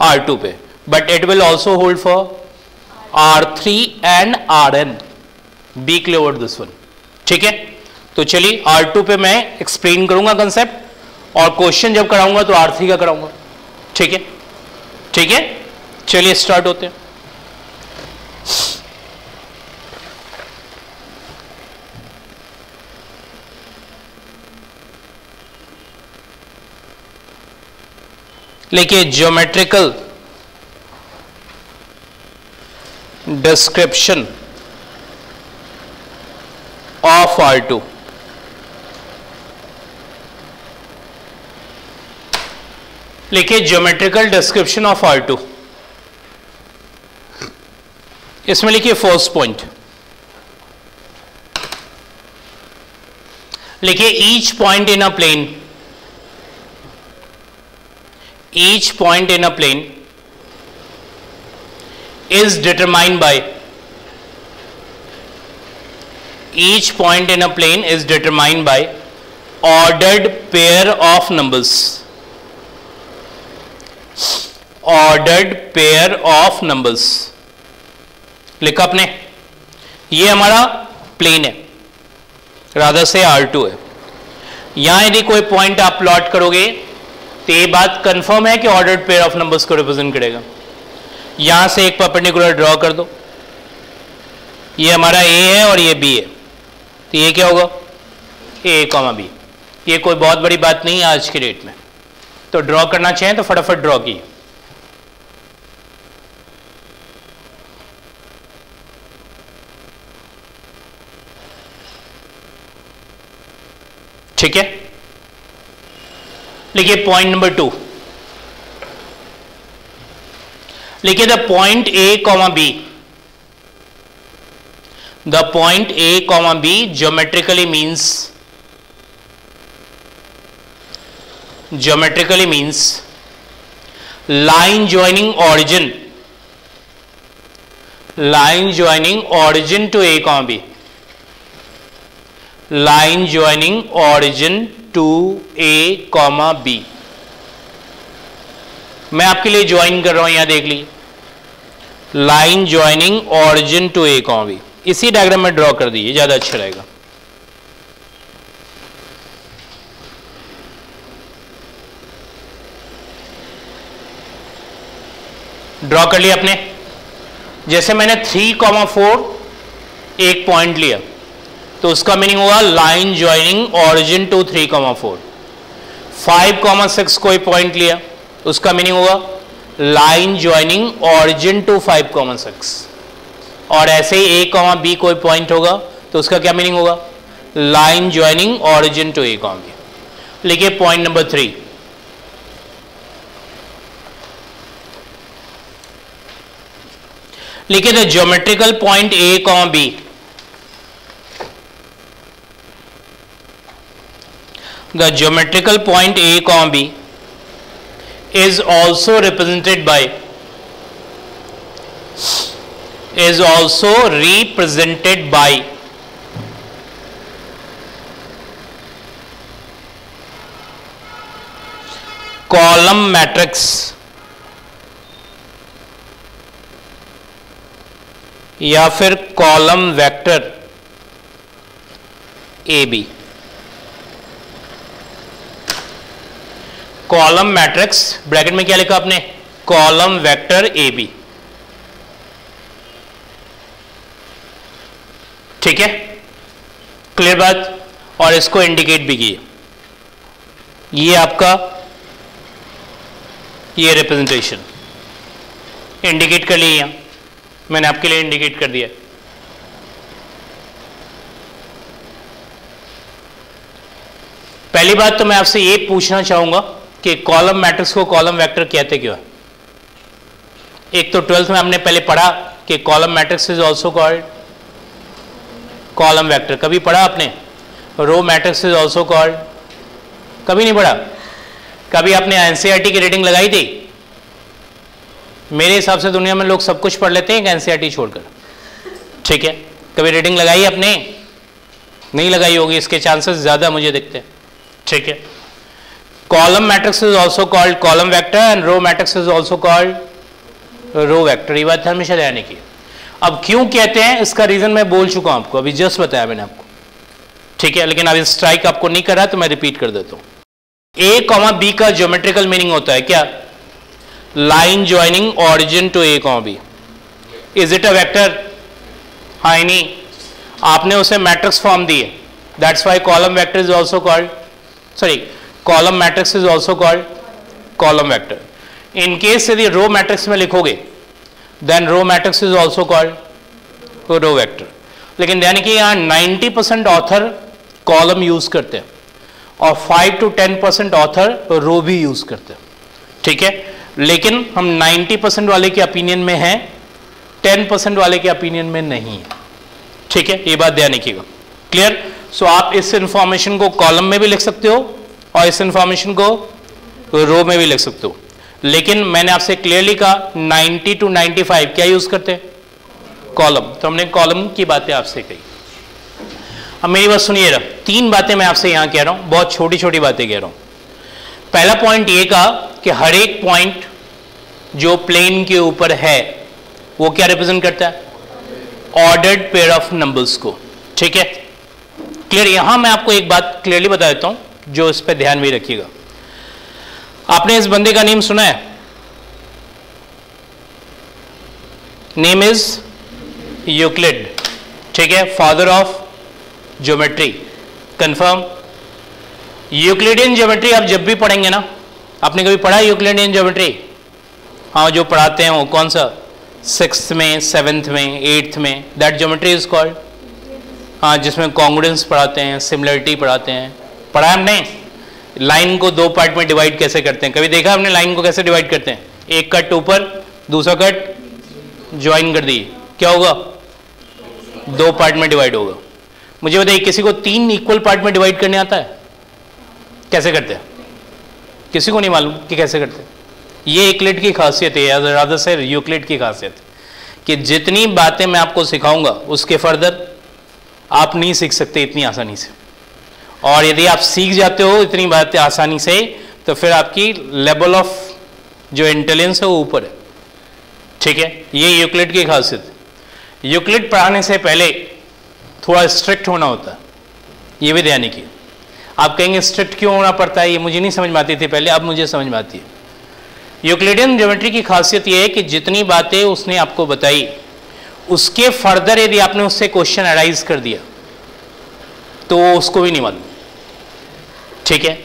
R2 पे, but it will also hold for R3 and Rn। Be clear about this one, ठीक है। तो चलिए R2 पे मैं एक्सप्लेन करूंगा कंसेप्ट, और क्वेश्चन जब कराऊंगा तो R3 का कराऊंगा, ठीक है, ठीक है। चलिए स्टार्ट होते हैं। लिखिए ज्योमेट्रिकल डिस्क्रिप्शन ऑफ R2। लिखिए ज्योमेट्रिकल डिस्क्रिप्शन ऑफ R2। इसमें लिखिए फर्स्ट पॉइंट, लिखिए each point in a plane, each point in a plane is determined by, each point in a plane is determined by ordered pair of numbers, ordered pair of numbers। लिखा आपने, ये हमारा plane है, rather से R2 है। यहां यदि कोई पॉइंट आप प्लॉट करोगे तो ये बात कंफर्म है कि ऑर्डर्ड पेयर ऑफ नंबर्स को रिप्रेजेंट करेगा। यहां से एक परपेंडिकुलर ड्रॉ कर दो, ये हमारा A है और ये B है, तो ये क्या होगा A, B। ये कोई बहुत बड़ी बात नहीं है आज की डेट में, तो ड्रॉ करना चाहें तो फटाफट ड्रॉ कीजिए। ठीक है, लिखिए पॉइंट नंबर 2, लिखिए the point a comma b, the point a comma b geometrically means line joining origin to A comma B, line joining origin to A comma B। मैं आपके लिए ज्वाइन कर रहा हूं, यहां देख लीजिए, line joining origin to a comma b. इसी डायग्राम में ड्रॉ कर दीजिए, ज्यादा अच्छा रहेगा। ड्रॉ कर लिया आपने। जैसे मैंने 3,4 एक पॉइंट लिया तो उसका मीनिंग होगा लाइन ज्वाइनिंग ऑरिजिन टू 3,4। 5,6 कोई पॉइंट लिया उसका मीनिंग होगा लाइन ज्वाइनिंग ऑरिजिन टू 5,6। और ऐसे ही ए कॉमा बी कोई पॉइंट होगा तो उसका क्या मीनिंग होगा, line joining origin to a comma b. लिखिए पॉइंट नंबर 3, लिखिए the geometrical point a comma b, the geometrical point a comma b is also represented by column matrix या फिर column vector a b. Column matrix bracket में क्या लिखा आपने, column vector a B. ठीक है, clear बात। और इसको इंडिकेट भी किए, ये आपका ये रिप्रेजेंटेशन इंडिकेट कर लिए, यहां मैंने आपके लिए इंडिकेट कर दिया। पहली बात तो मैं आपसे ये पूछना चाहूंगा कि कॉलम मैट्रिक्स को कॉलम वेक्टर कहते क्यों है। एक तो 12th में हमने पहले पढ़ा कि column matrix is also called column vector, कभी पढ़ा आपने? Row matrix is also called, कभी नहीं पढ़ा? कभी आपने एनसीईआरटी की रीडिंग लगाई थी? मेरे हिसाब से दुनिया में लोग सब कुछ पढ़ लेते हैं एनसीईआरटी छोड़कर। ठीक है, कभी रीडिंग लगाई आपने? नहीं लगाई होगी, इसके चांसेस ज्यादा मुझे दिखते हैं। ठीक है, column matrix is also called column vector and row matrix is also called row vector. ये बात हमेशा ध्यान रखिए। अब क्यों कहते हैं इसका रीजन मैं बोल चुका हूं आपको, अभी जस्ट बताया मैंने आपको। ठीक है, लेकिन अभी स्ट्राइक आपको नहीं कर रहा तो मैं रिपीट कर देता हूं। ए कॉमा बी का ज्योमेट्रिकल मीनिंग होता है क्या? Line joining origin to a comma b. Is it a vector? हाँ नहीं, आपने उसे मैट्रिक्स फॉर्म दी है, that's why column vector is also called column matrix is also called column vector. In case यदि रो मैट्रिक्स में लिखोगे then row matrix is also called row vector. लेकिन यानी कि यहाँ 90% ऑथर कॉलम यूज करते हैं और 5 to 10% ऑथर रो भी यूज करते हैं। ठीक है, लेकिन हम 90% वाले के ओपिनियन में हैं, 10% वाले के ओपिनियन में नहीं है। ठीक है, ये बात ध्यान रखिएगा। क्लियर? सो आप इस इंफॉर्मेशन को कॉलम में भी लिख सकते हो और इस इंफॉर्मेशन को रो में भी लिख सकते हो, लेकिन मैंने आपसे क्लियरली कहा 90 to 95 क्या यूज करते हैं? कॉलम। तो हमने कॉलम की बातें आपसे कही। अब मेरी बात सुनिए, 3 बातें मैं आपसे यहां कह रहा हूं, बहुत छोटी छोटी बातें कह रहा हूं। पहला पॉइंट ये कहा कि हर एक पॉइंट जो प्लेन के ऊपर है वो क्या रिप्रेजेंट करता है? ऑर्डर्ड पेयर ऑफ नंबर्स को। ठीक है, क्लियर? यहां मैं आपको एक बात क्लियरली बता देता हूं जो इस पर ध्यान भी रखिएगा। आपने इस बंदे का नेम सुना है? Name is Euclid. ठीक है, father of geometry. Confirm? Euclidean geometry आप जब भी पढ़ेंगे ना, आपने कभी पढ़ा यूक्लिडियन ज्योमेट्री? हाँ, जो पढ़ाते हैं वो कौन सा? 6th में, 7th में, 8th में, दैट ज्योमेट्री इज कॉल्ड। हाँ, जिसमें कॉन्ग्रुएंस पढ़ाते हैं, सिमिलरिटी पढ़ाते हैं, पढ़ा हमने लाइन को दो पार्ट में डिवाइड कैसे करते हैं, कभी देखा हमने लाइन को कैसे डिवाइड करते हैं, एक कट ऊपर दूसरा कट ज्वाइन कर दिए, क्या होगा, दो पार्ट में डिवाइड होगा। मुझे बताइए किसी को तीन इक्वल पार्ट में डिवाइड करने आता है, कैसे करते हैं, किसी को नहीं मालूम कि कैसे करते हैं। ये यूक्लिड की खासियत है, रादर से यूक्लिड की खासियत है कि जितनी बातें मैं आपको सिखाऊंगा उसके फर्दर आप नहीं सीख सकते इतनी आसानी से, और यदि आप सीख जाते हो इतनी बातें आसानी से तो फिर आपकी लेवल ऑफ जो इंटेलिजेंस है वो ऊपर है। ठीक है, ये यूक्लिड की खासियत है। यूक्लिड पढ़ाने से पहले थोड़ा स्ट्रिक्ट होना होता है, ये भी ध्यान रखिए। आप कहेंगे स्ट्रिक्ट क्यों होना पड़ता है, ये मुझे नहीं समझ में आती थी पहले, अब मुझे समझ में आती है। यूक्लिडियन ज्योमेट्री की खासियत ये है कि जितनी बातें उसने आपको बताई उसके फर्दर यदि आपने उससे क्वेश्चन अराइज कर दिया तो उसको भी नहीं मालूम। ठीक है,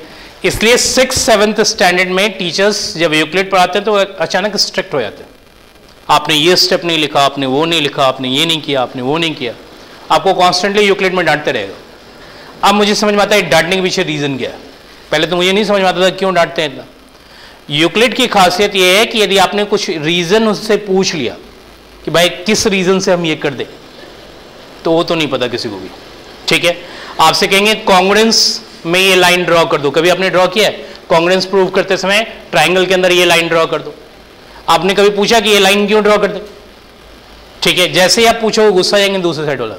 इसलिए 6th-7th स्टैंडर्ड में टीचर्स जब यूक्लिड पढ़ाते हैं तो अचानक स्ट्रिक्ट हो जाते हैं। आपने ये स्टेप नहीं लिखा, आपने वो नहीं लिखा, आपने ये नहीं किया, आपने वो नहीं किया, आपको कॉन्स्टेंटली यूक्लिड में डांटते रहेगा। अब मुझे समझ में आता है डांटने के पीछे रीजन क्या है, पहले तो मुझे नहीं समझ में आता था क्यों डांटते हैं इतना। यूक्लिड की खासियत यह है कि यदि आपने कुछ रीजन उससे पूछ लिया कि भाई किस रीजन से हम ये कर दें, तो वो तो नहीं पता किसी को भी। ठीक है, आपसे कहेंगे कॉन्ग्रुएंस में ये लाइन ड्रॉ कर दो, कभी आपने ड्रॉ किया है, कॉन्ग्रुएंस प्रूव करते समय ट्राइंगल के अंदर ये लाइन ड्रॉ कर दो, आपने कभी पूछा कि ये लाइन क्यों ड्रॉ कर दे। ठीक है, जैसे ही आप पूछो गुस्सा जाएंगे दूसरे साइड वाला,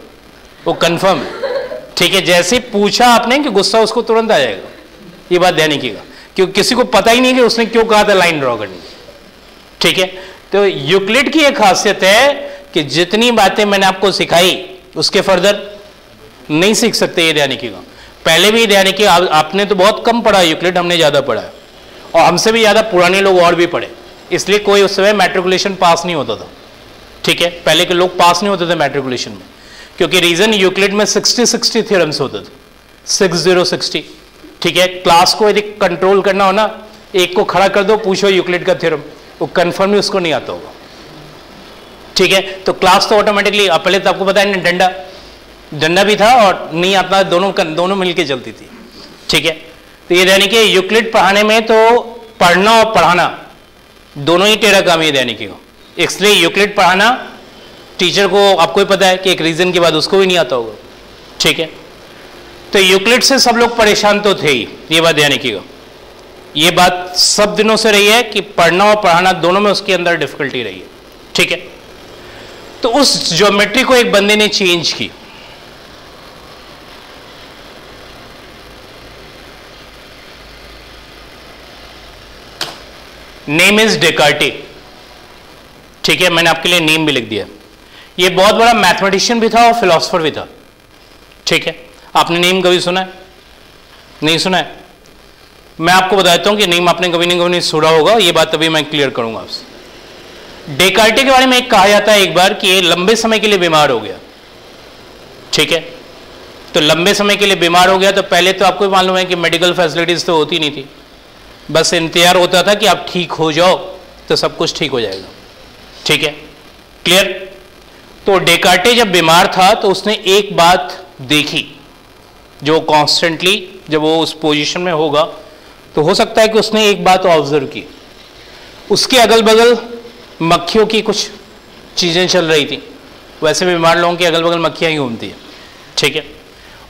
वो कंफर्म है। ठीक है, जैसे पूछा आपने कि गुस्सा उसको तुरंत आ जाएगा, ये बात ध्यान रखिएगा, क्योंकि किसी को पता ही नहीं कि उसने क्यों कहा था लाइन ड्रॉ करनी। ठीक है, तो यूक्लिड की एक खासियत है कि जितनी बातें मैंने आपको सिखाई उसके फर्दर नहीं सीख सकते, ये ध्यान रखिएगा। पहले भी ध्यान रखिए, आपने तो बहुत कम पढ़ा यूक्लिड, हमने ज्यादा पढ़ा है, और हमसे भी ज्यादा पुराने लोग और भी पढ़े, इसलिए कोई उस समय मैट्रिकुलेशन पास नहीं होता था। ठीक है, पहले के लोग पास नहीं होते थे मैट्रिकुलेशन में, क्योंकि रीजन यूक्लिड में 60 थ्योरम्स होते थे, 60। ठीक है, क्लास को यदि कंट्रोल करना हो ना, एक को खड़ा कर दो, पूछो यूक्लिड का थ्योरम, वो कंफर्म ही उसको नहीं आता होगा। ठीक है, तो क्लास तो ऑटोमेटिकली, पहले तो आपको पता है डंडा भी था और नहीं आता, दोनों मिलके चलती थी। ठीक है, तो ये यानी कि यूक्लिड पढ़ाने में तो पढ़ना और पढ़ाना दोनों ही टेढ़ा काम, ये ध्यान रखिएगा। इसलिए यूक्लिड पढ़ाना टीचर को, आपको ही पता है कि एक रीजन के बाद उसको भी नहीं आता होगा। ठीक है, तो यूक्लिड से सब लोग परेशान तो थे ही, ये बात ध्यान रखिएगा। ये बात सब दिनों से रही है कि पढ़ना और पढ़ाना दोनों में उसके अंदर डिफिकल्टी रही है। ठीक है, तो उस ज्योमेट्री को एक बंदे ने चेंज की। Name is Descartes. ठीक है, मैंने आपके लिए नेम भी लिख दिया। ये बहुत बड़ा मैथमेटिशियन भी था और फिलोसोफर भी था। ठीक है, आपने नेम कभी सुना है, नहीं सुना है? मैं आपको बताता हूं कि नेम आपने कभी नहीं सुना होगा, ये बात अभी मैं क्लियर करूंगा आपसे। डेकार्टे के बारे में एक कहा जाता है एक बार कि ये लंबे समय के लिए बीमार हो गया। ठीक है, तो लंबे समय के लिए बीमार हो गया तो पहले तो आपको मालूम है कि मेडिकल फैसिलिटीज तो होती नहीं थी, बस इंतजार होता था कि आप ठीक हो जाओ तो सब कुछ ठीक हो जाएगा। ठीक है, क्लियर? तो डेकार्टे जब बीमार था तो उसने एक बात देखी जो कॉन्स्टेंटली, जब वो उस पोजीशन में होगा तो हो सकता है कि उसने एक बात ऑब्जर्व की, उसके अगल बगल मक्खियों की कुछ चीज़ें चल रही थी। वैसे भी बीमार लोगों के अगल बगल मक्खियाँ ही घूमती हैं। ठीक है,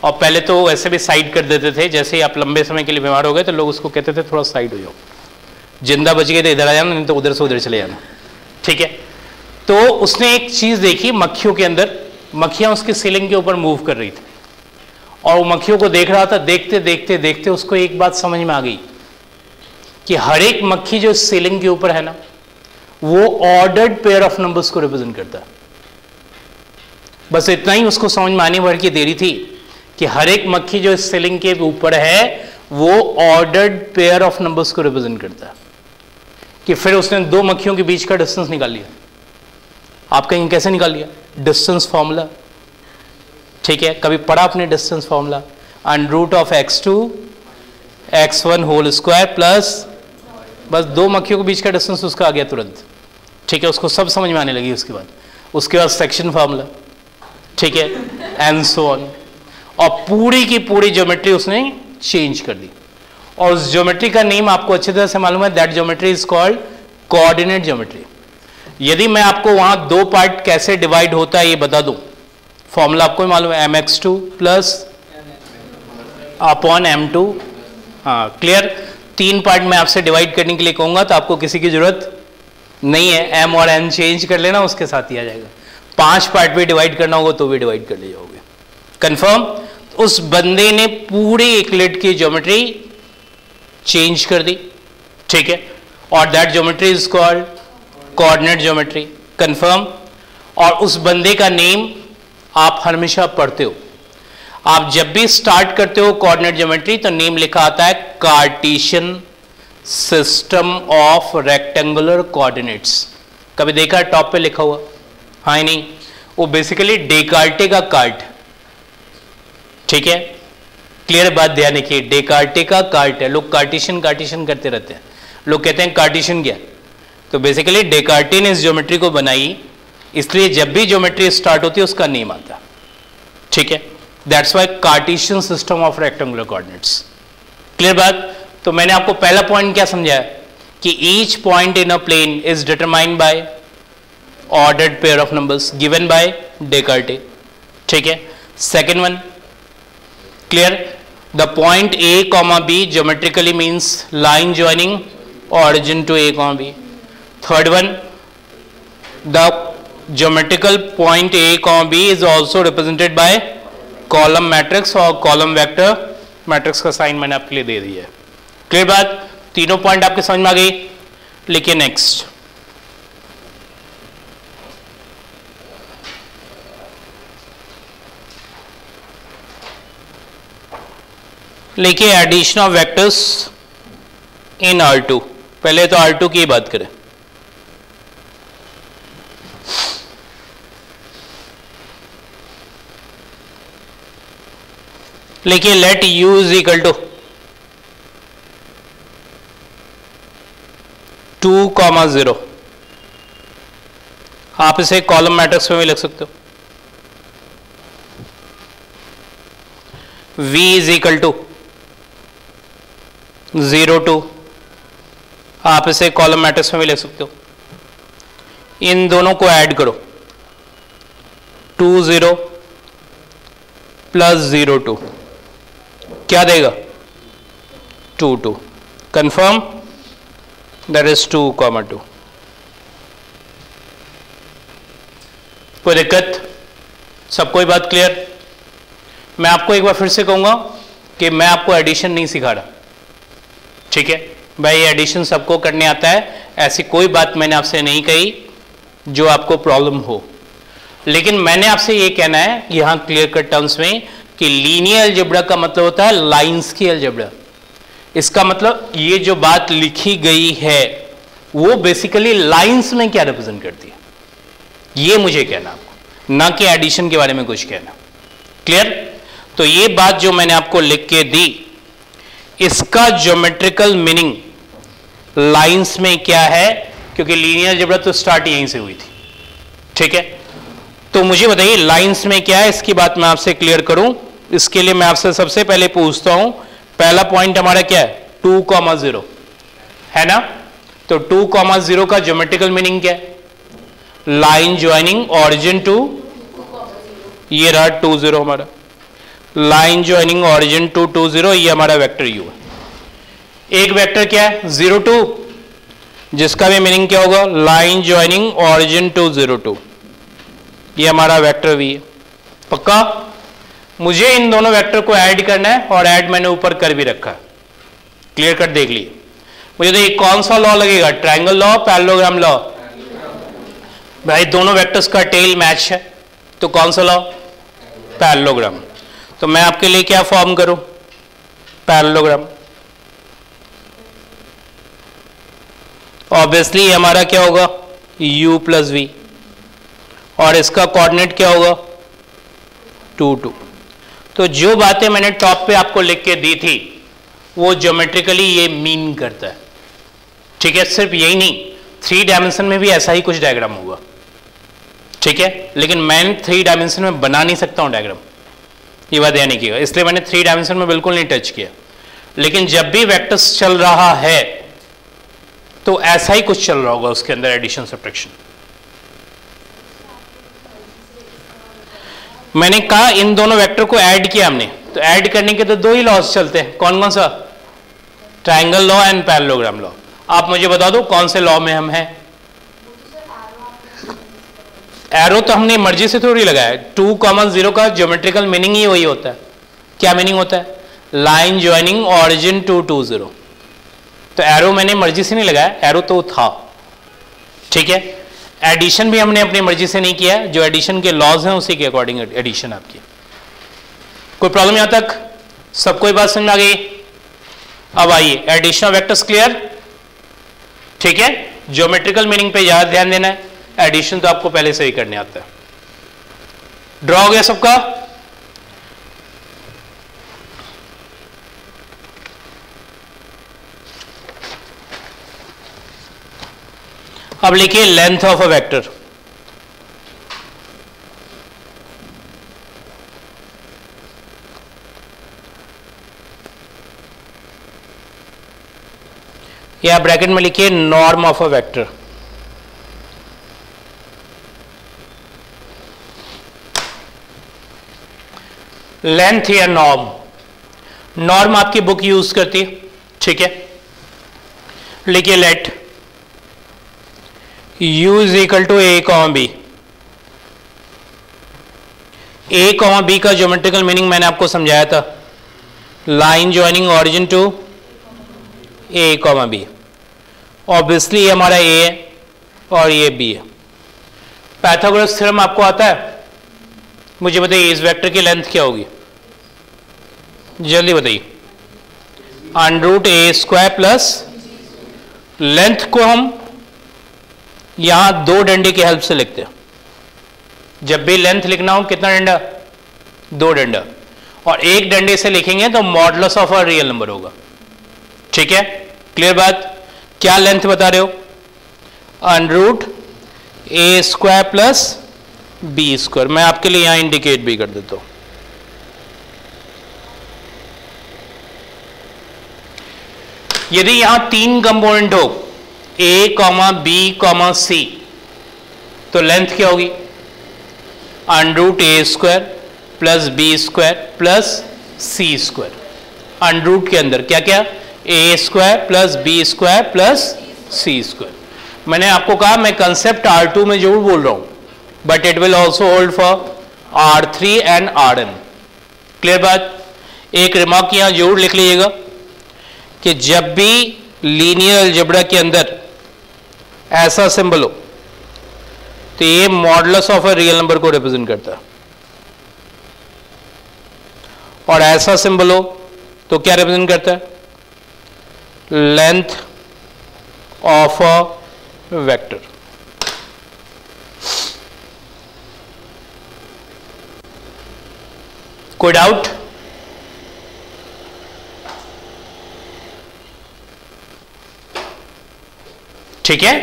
और पहले तो वैसे भी साइड कर देते थे, जैसे ही आप लंबे समय के लिए बीमार हो गए तो लोग उसको कहते थे थोड़ा साइड हो जाओ, जिंदा बच गए तो इधर आ जाना, नहीं तो उधर से उधर चले जाना। ठीक है, तो उसने एक चीज़ देखी मक्खियों के अंदर, मक्खियाँ उसकी सीलिंग के ऊपर मूव कर रही थी और वो मक्खियों को देख रहा था। देखते देखते देखते उसको एक बात समझ में आ गई कि हर एक मक्खी जो सीलिंग के ऊपर है ना, वो ऑर्डर्ड पेयर ऑफ नंबर्स को रिप्रेजेंट करता है। बस इतना ही उसको समझ में आने भर की देरी थी कि हर एक मक्खी जो इस सीलिंग के ऊपर है वो ऑर्डर्ड पेयर ऑफ नंबर्स को रिप्रेजेंट करता है। कि फिर उसने दो मक्खियों के बीच का डिस्टेंस निकाल लिया। आप कहेंगे कैसे निकाल लिया? Distance formula. ठीक है, कभी पढ़ा आपने distance formula? √(x2 x1 whole square plus, बस दो मक्खियों के बीच का डिस्टेंस उसका आ गया तुरंत। ठीक है, उसको सब समझ में आने लगी। उसके बाद सेक्शन फार्मूला, ठीक है, एंड सो ऑन, और पूरी की पूरी ज्योमेट्री उसने चेंज कर दी, और उस ज्योमेट्री का नेम आपको अच्छी तरह से मालूम है, that geometry is called coordinate geometry. यदि मैं आपको वहां दो पार्ट कैसे डिवाइड होता है ये बता दूं, फॉर्मूला आपको मालूम है, mx2 प्लस अपॉन m2। हाँ क्लियर, तीन पार्ट में आपसे डिवाइड करने के लिए कहूंगा तो आपको किसी की जरूरत नहीं है, m और n चेंज कर लेना, उसके साथ ही आ जाएगा। 5 पार्ट भी डिवाइड करना होगा तो भी डिवाइड कर ले जाओगे। कंफर्म? उस बंदे ने पूरी यूक्लिड की ज्योमेट्री चेंज कर दी, ठीक है, और that geometry is called coordinate geometry. Confirm? और उस बंदे का नेम आप हमेशा पढ़ते हो, आप जब भी स्टार्ट करते हो कोऑर्डिनेट ज्योमेट्री तो नेम लिखा आता है Cartesian system of rectangular coordinates. कभी देखा टॉप पे लिखा हुआ? हाँ नहीं, वो बेसिकली डेकार्टे का कार्ट, ठीक है, क्लियर बात ध्यान रखिए, डेकार्टे का कार्ट है। लोग कार्टेशियन कार्टेशियन करते रहते हैं, लोग कहते हैं कार्टेशियन क्या, तो बेसिकली डेकार्टे ने इस ज्योमेट्री को बनाई, इसलिए जब भी ज्योमेट्री स्टार्ट होती है उसका नेम आता है, ठीक है, that's why Cartesian system of rectangular coordinates. Clear बात? तो मैंने आपको पहला पॉइंट क्या समझाया कि each point in a plane is determined by ordered pair of numbers given by Descartes, ठीक है। Second one, clear, the point a comma b geometrically means line joining origin to a comma b. Third one, the geometrical point a comma b is also represented by column matrix, और column vector matrix का sign मैंने आपके लिए दे दिया है। Clear बात? तीनों point आपके समझ में आ गई। लिखिए नेक्स्ट, लिखिए addition of vectors in R2। पहले तो R2 की बात करें। लिखिए let U is equal to 2,0। आप इसे कॉलम मैट्रिक्स में भी लिख सकते हो। V इज इक्वल टू 0,2, आप इसे कॉलम मैट्रिक्स में भी लिख सकते हो। इन दोनों को ऐड करो, 2,0 प्लस 0,2 क्या देगा? 2,2। कंफर्म? That is 2,2। कोई दिक्कत? सबको ये बात क्लियर? मैं आपको एक बार फिर से कहूंगा कि मैं आपको एडिशन नहीं सिखा रहा, ठीक है भाई, एडिशन सबको करने आता है, ऐसी कोई बात मैंने आपसे नहीं कही जो आपको प्रॉब्लम हो, लेकिन मैंने आपसे ये कहना है यहां क्लियर कट टर्म्स में कि लीनियर अलजेब्रा का मतलब होता है लाइंस की अलजेब्रा। इसका मतलब ये जो बात लिखी गई है वो बेसिकली लाइंस में क्या रिप्रेजेंट करती है, ये मुझे कहना आपको, ना कि एडिशन के बारे में कुछ कहना। क्लियर? तो ये बात जो मैंने आपको लिख के दी, इसका ज्योमेट्रिकल मीनिंग लाइंस में क्या है, क्योंकि लीनियर अलजेब्रा तो स्टार्ट यहीं से हुई थी, ठीक है। तो मुझे बताइए लाइंस में क्या है, इसकी बात मैं आपसे क्लियर करूं। इसके लिए मैं आपसे सबसे पहले पूछता हूं, पहला पॉइंट हमारा क्या है? 2,0 है ना, तो 2,0 का ज्योमेट्रिकल मीनिंग क्या है? लाइन ज्वाइनिंग ऑरिजिन टू, ये रहा 2,0 हमारा, लाइन ज्वाइनिंग ऑरिजिन टू 2,0, ये हमारा वेक्टर यू है। एक वेक्टर क्या है? 0,2, जिसका भी मीनिंग क्या होगा? लाइन ज्वाइनिंग ऑरिजिन टू 0,2, ये हमारा वेक्टर वी है। पक्का? मुझे इन दोनों वेक्टर को ऐड करना है, और ऐड मैंने ऊपर कर भी रखा है, क्लियर कट देख लिए। मुझे तो एक कौन सा लॉ लगेगा? Triangle law, parallelogram law? भाई दोनों वेक्टर्स का टेल मैच है, तो कौन सा लॉ? पैरेललोग्राम। तो मैं आपके लिए क्या फॉर्म करूं? पैरेललोग्राम। ऑब्वियसली हमारा क्या होगा? u प्लस वी, और इसका कोऑर्डिनेट क्या होगा? 2,2। तो जो बातें मैंने टॉप पे आपको लिख के दी थी वो ज्योमेट्रिकली ये मीन करता है, ठीक है। सिर्फ यही नहीं, 3 डायमेंशन में भी ऐसा ही कुछ डायग्राम होगा, ठीक है, लेकिन मैं 3 डायमेंशन में बना नहीं सकता हूं डायग्राम, ये बात ध्यान रखिएगा, इसलिए मैंने 3 डायमेंशन में बिल्कुल नहीं टच किया। लेकिन जब भी वेक्टर्स चल रहा है तो ऐसा ही कुछ चल रहा होगा उसके अंदर, एडिशन सब्ट्रैक्शन। मैंने कहा इन दोनों वेक्टर को ऐड किया हमने, तो ऐड करने के तो दो ही लॉज चलते हैं, कौन कौन सा? Triangle law and parallelogram law. आप मुझे बता दो कौन से लॉ में हम हैं? एरो तो हमने मर्जी से थोड़ी लगाया, 2,0 का ज्योमेट्रिकल मीनिंग ही वही होता है। क्या मीनिंग होता है? Line joining origin to 2, 0। तो एरो मैंने मर्जी से नहीं लगाया, एरो तो था, ठीक है। एडिशन भी हमने अपनी मर्जी से नहीं किया, जो एडिशन के लॉज हैं उसी के अकॉर्डिंग एडिशन आपकी। कोई प्रॉब्लम यहां तक? सबको बात समझ में आ गई? अब आइए एडिशन ऑफ वेक्टर्स क्लियर, ठीक है। ज्योमेट्रिकल मीनिंग पे ज्यादा ध्यान देना है, एडिशन तो आपको पहले से ही करने आता है। ड्रॉ हो गया सबका? अब लिखिए लेंथ ऑफ अ वेक्टर। या ब्रैकेट में लिखिए norm of a vector. Length या नॉर्म, नॉर्म आपकी बुक यूज करती है, ठीक है। लिखिए let u is equal to a comma b। a comma b का ज्योमेट्रिकल मीनिंग मैंने आपको समझाया था, line joining origin to a comma b। Obviously ये हमारा a है और ये b है। पाइथागोरस थ्योरम आपको आता है? मुझे बताइए इस वेक्टर की लेंथ क्या होगी, जल्दी बताइए। √a² प्लस, लेंथ को हम यहां दो डंडे की हेल्प से लिखते हैं। जब भी लेंथ लिखना हो कितना डंडा? दो डंडा, और एक डंडे से लिखेंगे तो modulus of a real number होगा, ठीक है। क्लियर बात? क्या लेंथ बता रहे हो? √a² plus b²। मैं आपके लिए यहां इंडिकेट भी कर देता हूं। यदि यहां 3 कंपोनेंट हो a, b, c, तो लेंथ क्या होगी? √a² plus b² plus c²। Under root के अंदर क्या क्या? a² plus b² plus c²। मैंने आपको कहा मैं कंसेप्ट R2 में जरूर बोल रहा हूं, but it will also hold for R3 and Rn। Clear बात? एक रिमार्क यहां जरूर लिख लीजिएगा कि जब भी लीनियर अलजेब्रा के अंदर ऐसा सिंबल हो तो ये modulus of a real number को रिप्रेजेंट करता है, और ऐसा सिंबल हो तो क्या रिप्रेजेंट करता है? Length of a vector. कोई डाउट? ठीक है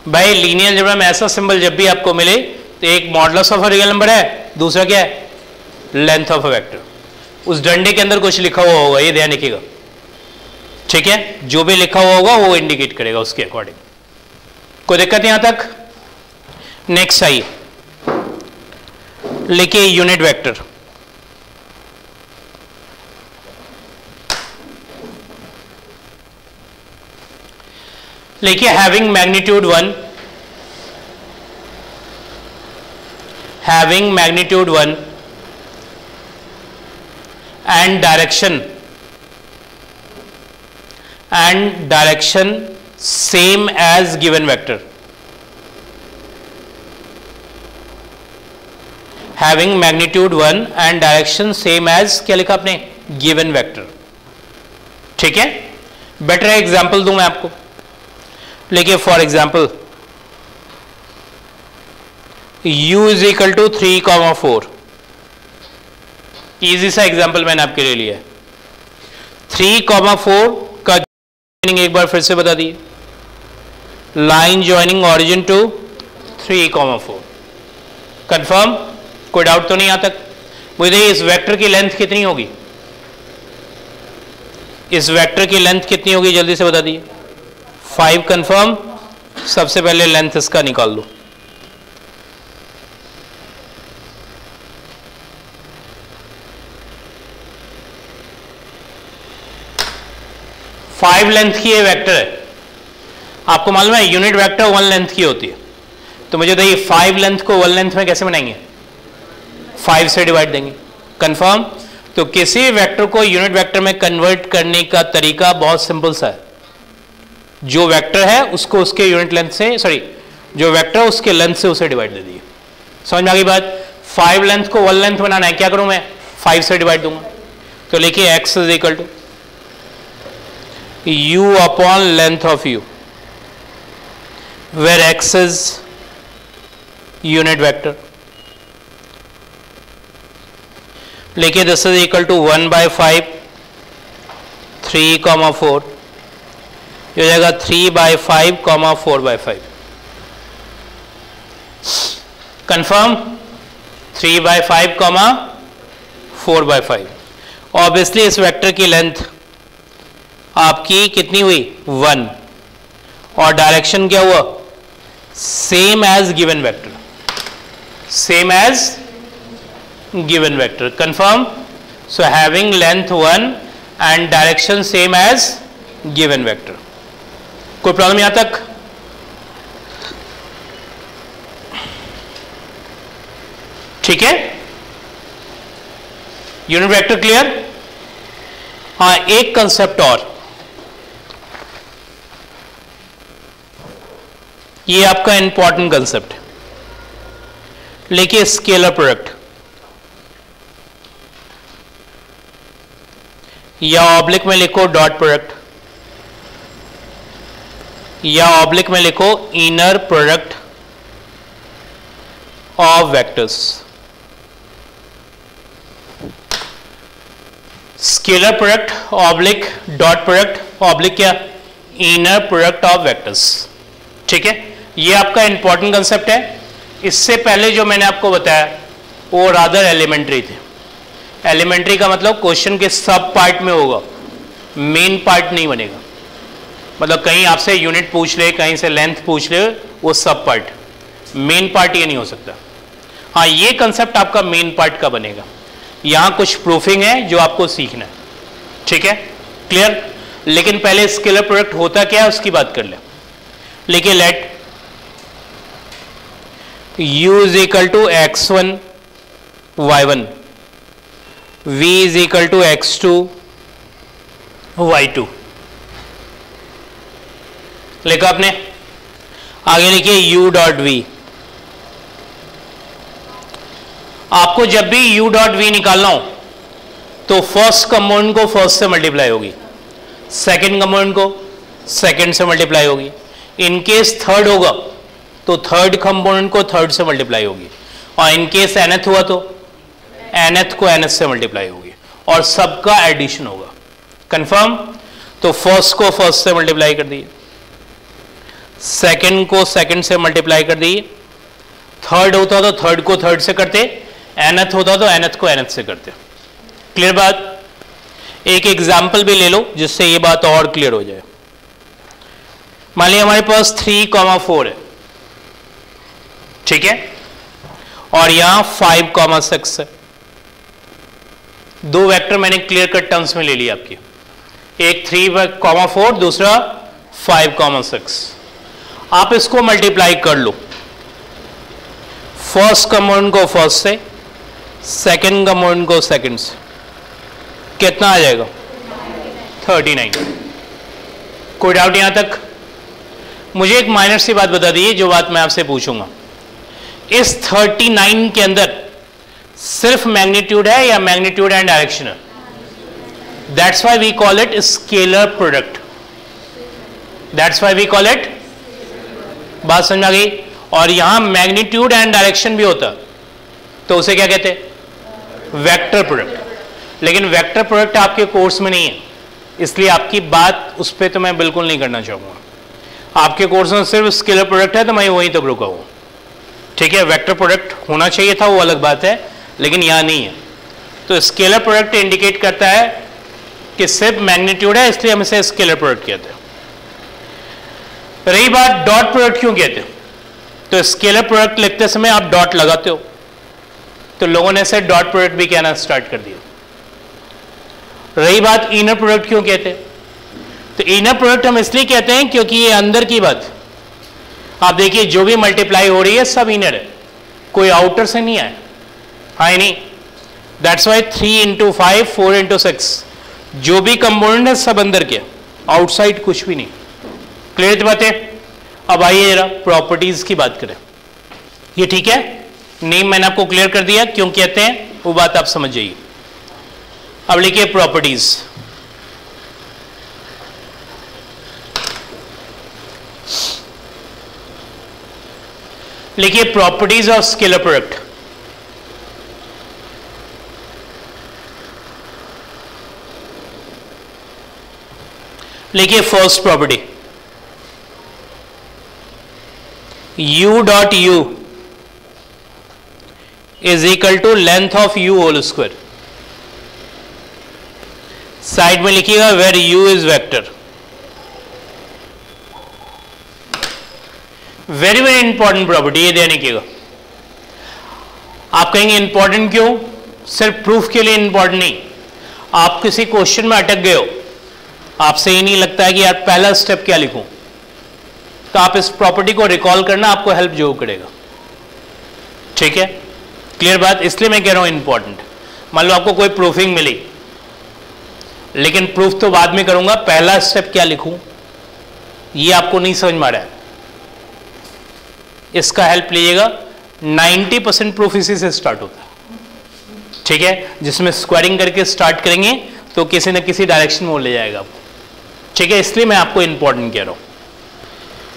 भाई, लीनियर अलजेब्रा में ऐसा सिंबल जब भी आपको मिले तो एक modulus of a real number है, दूसरा क्या है? Length of a vector. उस डंडे के अंदर कुछ लिखा हुआ होगा, ये ध्यान रखिएगा, ठीक है। जो भी लिखा हुआ होगा वो इंडिकेट करेगा उसके अकॉर्डिंग। कोई दिक्कत यहां तक? नेक्स्ट आइए, लिखिए यूनिट वेक्टर। लिखिए having magnitude 1, having magnitude 1 and direction same as given vector. Having magnitude 1 and direction same as, क्या लिखा आपने? गिवन वेक्टर, ठीक है। बेटर एग्जांपल दूं मैं आपको, लिखिए for example u is equal to 3,4। Easy सा एग्जाम्पल मैंने आपके लिए लिया है। 3,4 का मीनिंग एक बार फिर से बता दिए, line joining origin to 3,4। Confirm? कोई डाउट तो नहीं यहां तक? मुझे इस वेक्टर की लेंथ कितनी होगी? इस वेक्टर की लेंथ कितनी होगी जल्दी से बता दिए। 5 कंफर्म। सबसे पहले लेंथ इसका निकाल लो। फाइव लेंथ की ये वेक्टर है, आपको मालूम है यूनिट वेक्टर 1 लेंथ की होती है, तो मुझे बताइए 5 लेंथ को 1 लेंथ में कैसे बनाएंगे? 5 से डिवाइड देंगे। कंफर्म। तो किसी वेक्टर को यूनिट वेक्टर में कन्वर्ट करने का तरीका बहुत सिंपल सा है, जो वेक्टर है उसको उसके यूनिट लेंथ से, सॉरी जो वेक्टर है उसके लेंथ से उसे डिवाइड दे दिए। समझ में आ गई बात? 5 लेंथ को 1 लेंथ बनाना है, क्या करूं मैं? 5 से डिवाइड दूंगा। तो लिखिए x is equal to u upon length of u, where x is unit vector. लिखिए दिस इज इक्वल टू 1/5 3,4, ये हो जाएगा 3/5, 4/5। कंफर्म। 3/5, 4/5। ऑब्वियसली इस वेक्टर की लेंथ आपकी कितनी हुई? 1, और डायरेक्शन क्या हुआ? Same as given vector, same as given vector. Confirm. So having length 1 and direction same as given vector. कोई प्रॉब्लम यहां तक? ठीक है, यूनिट वेक्टर क्लियर? हाँ, एक कंसेप्ट और, ये आपका इंपॉर्टेंट कंसेप्ट है। लिखिए स्केलर प्रोडक्ट, या ऑब्लिक में लिखो डॉट प्रोडक्ट, या ऑब्लिक में लिखो inner product of vectors. Scalar product oblique dot product oblique क्या? Inner product of vectors. ठीक है, ये आपका इंपॉर्टेंट कंसेप्ट है। इससे पहले जो मैंने आपको बताया वो रादर एलिमेंट्री थे। एलिमेंट्री का मतलब क्वेश्चन के सब पार्ट में होगा, मेन पार्ट नहीं बनेगा। मतलब कहीं आपसे यूनिट पूछ ले, कहीं से लेंथ पूछ ले, वो सब पार्ट, मेन पार्ट ये नहीं हो सकता। हाँ, ये कंसेप्ट आपका मेन पार्ट का बनेगा। यहां कुछ प्रूफिंग है जो आपको सीखना है। ठीक है, क्लियर? लेकिन पहले स्केलर प्रोडक्ट होता क्या है उसकी बात कर ले। लिखिए let u is equal to x1 y1, v is equal to x2 y2। लिखा आपने? आगे लिखिए u डॉट v। आपको जब भी u डॉट v निकालना हो तो फर्स्ट कंपोनेंट को फर्स्ट से मल्टीप्लाई होगी, सेकंड कंपोनेंट को सेकंड से मल्टीप्लाई होगी। इन केस थर्ड होगा तो थर्ड कंपोनेंट को थर्ड से मल्टीप्लाई होगी, और इन केस nth हुआ तो nth को nth से मल्टीप्लाई होगी, और सबका एडिशन होगा। कंफर्म? तो फर्स्ट को फर्स्ट से मल्टीप्लाई कर दिए, सेकंड को सेकंड से मल्टीप्लाई कर दिए, थर्ड होता तो थर्ड को थर्ड से करते, nth होता तो nth को nth से करते। क्लियर बात? एक एग्जाम्पल भी ले लो जिससे ये बात और क्लियर हो जाए। मान लिया हमारे पास 3,4 है, ठीक है, और यहां 5,6 है। दो वेक्टर मैंने क्लियर कट टर्म्स में ले लिया आपकी, एक 3,4, दूसरा 5,6। आप इसको मल्टीप्लाई कर लो, फर्स्ट कंपोनेंट को फर्स्ट से, सेकंड कंपोनेंट को सेकंड से, कितना आ जाएगा? 39। कोई डाउट यहां तक? मुझे एक माइनर सी बात बता दीजिए, जो बात मैं आपसे पूछूंगा, इस 39 के अंदर सिर्फ मैग्नीट्यूड है या मैग्नीट्यूड एंड डायरेक्शन है? That's why we call it scalar product, that's why we call it. बात समझ आ गई? और यहां मैग्नीट्यूड एंड डायरेक्शन भी होता तो उसे क्या कहते हैं? Vector product. लेकिन वेक्टर प्रोडक्ट आपके कोर्स में नहीं है, इसलिए आपकी बात उस पर तो मैं बिल्कुल नहीं करना चाहूंगा। आपके कोर्स में सिर्फ स्केलर प्रोडक्ट है तो मैं वहीं तक रुका हूं। ठीक है, वेक्टर प्रोडक्ट होना चाहिए था, वो अलग बात है, लेकिन यहां नहीं है। तो स्केलर प्रोडक्ट इंडिकेट करता है कि सिर्फ मैग्नीट्यूड है, इसलिए हम इसे स्केलर प्रोडक्ट कहते हैं। रही बात डॉट प्रोडक्ट क्यों कहते हैं, तो स्केलर प्रोडक्ट लिखते समय आप डॉट लगाते हो, तो लोगों ने इसे डॉट प्रोडक्ट भी कहना स्टार्ट कर दिया। रही बात इनर प्रोडक्ट क्यों कहते हैं, तो इनर प्रोडक्ट हम इसलिए कहते हैं क्योंकि ये अंदर की बात, आप देखिए जो भी मल्टीप्लाई हो रही है सब इनर है, कोई आउटर से नहीं आया, हाँ नहीं। दैट्स वाई 3 इंटू 5 4 इंटू 6 जो भी कंपोनेंट है सब अंदर के, आउटसाइड कुछ भी नहीं। क्लियर बात है। अब आइए जरा प्रॉपर्टीज की बात करें। ये ठीक है, नेम मैंने आपको क्लियर कर दिया क्यों कहते हैं, वो बात आप समझ जाइए। अब लिखिए प्रॉपर्टीज। लिखिए प्रॉपर्टीज ऑफ स्केलर प्रोडक्ट। लिखिए first property, u dot u is equal to length of u whole square. Side में लिखिएगा where u is vector. Very very important property, ये ध्यान रखिएगा। आप कहेंगे इंपॉर्टेंट क्यों, सिर्फ प्रूफ के लिए इंपॉर्टेंट नहीं। आप किसी क्वेश्चन में अटक गए हो, आपसे ये नहीं लगता है कि यार पहला स्टेप क्या लिखूं, तो आप इस प्रॉपर्टी को रिकॉल करना आपको हेल्प जरूर करेगा। ठीक है, क्लियर बात। इसलिए मैं कह रहा हूं इंपॉर्टेंट। मान लो आपको कोई प्रूफिंग मिली, लेकिन प्रूफ तो बाद में करूंगा, पहला स्टेप क्या लिखूं ये आपको नहीं समझ में आ रहा है, इसका हेल्प लीजिएगा। 90% प्रूफ इसी से स्टार्ट होता है। ठीक है, जिसमें स्क्वायरिंग करके स्टार्ट करेंगे तो किसी न किसी डायरेक्शन में वो ले जाएगा आपको। ठीक है, इसलिए मैं आपको इंपॉर्टेंट कह रहा हूं।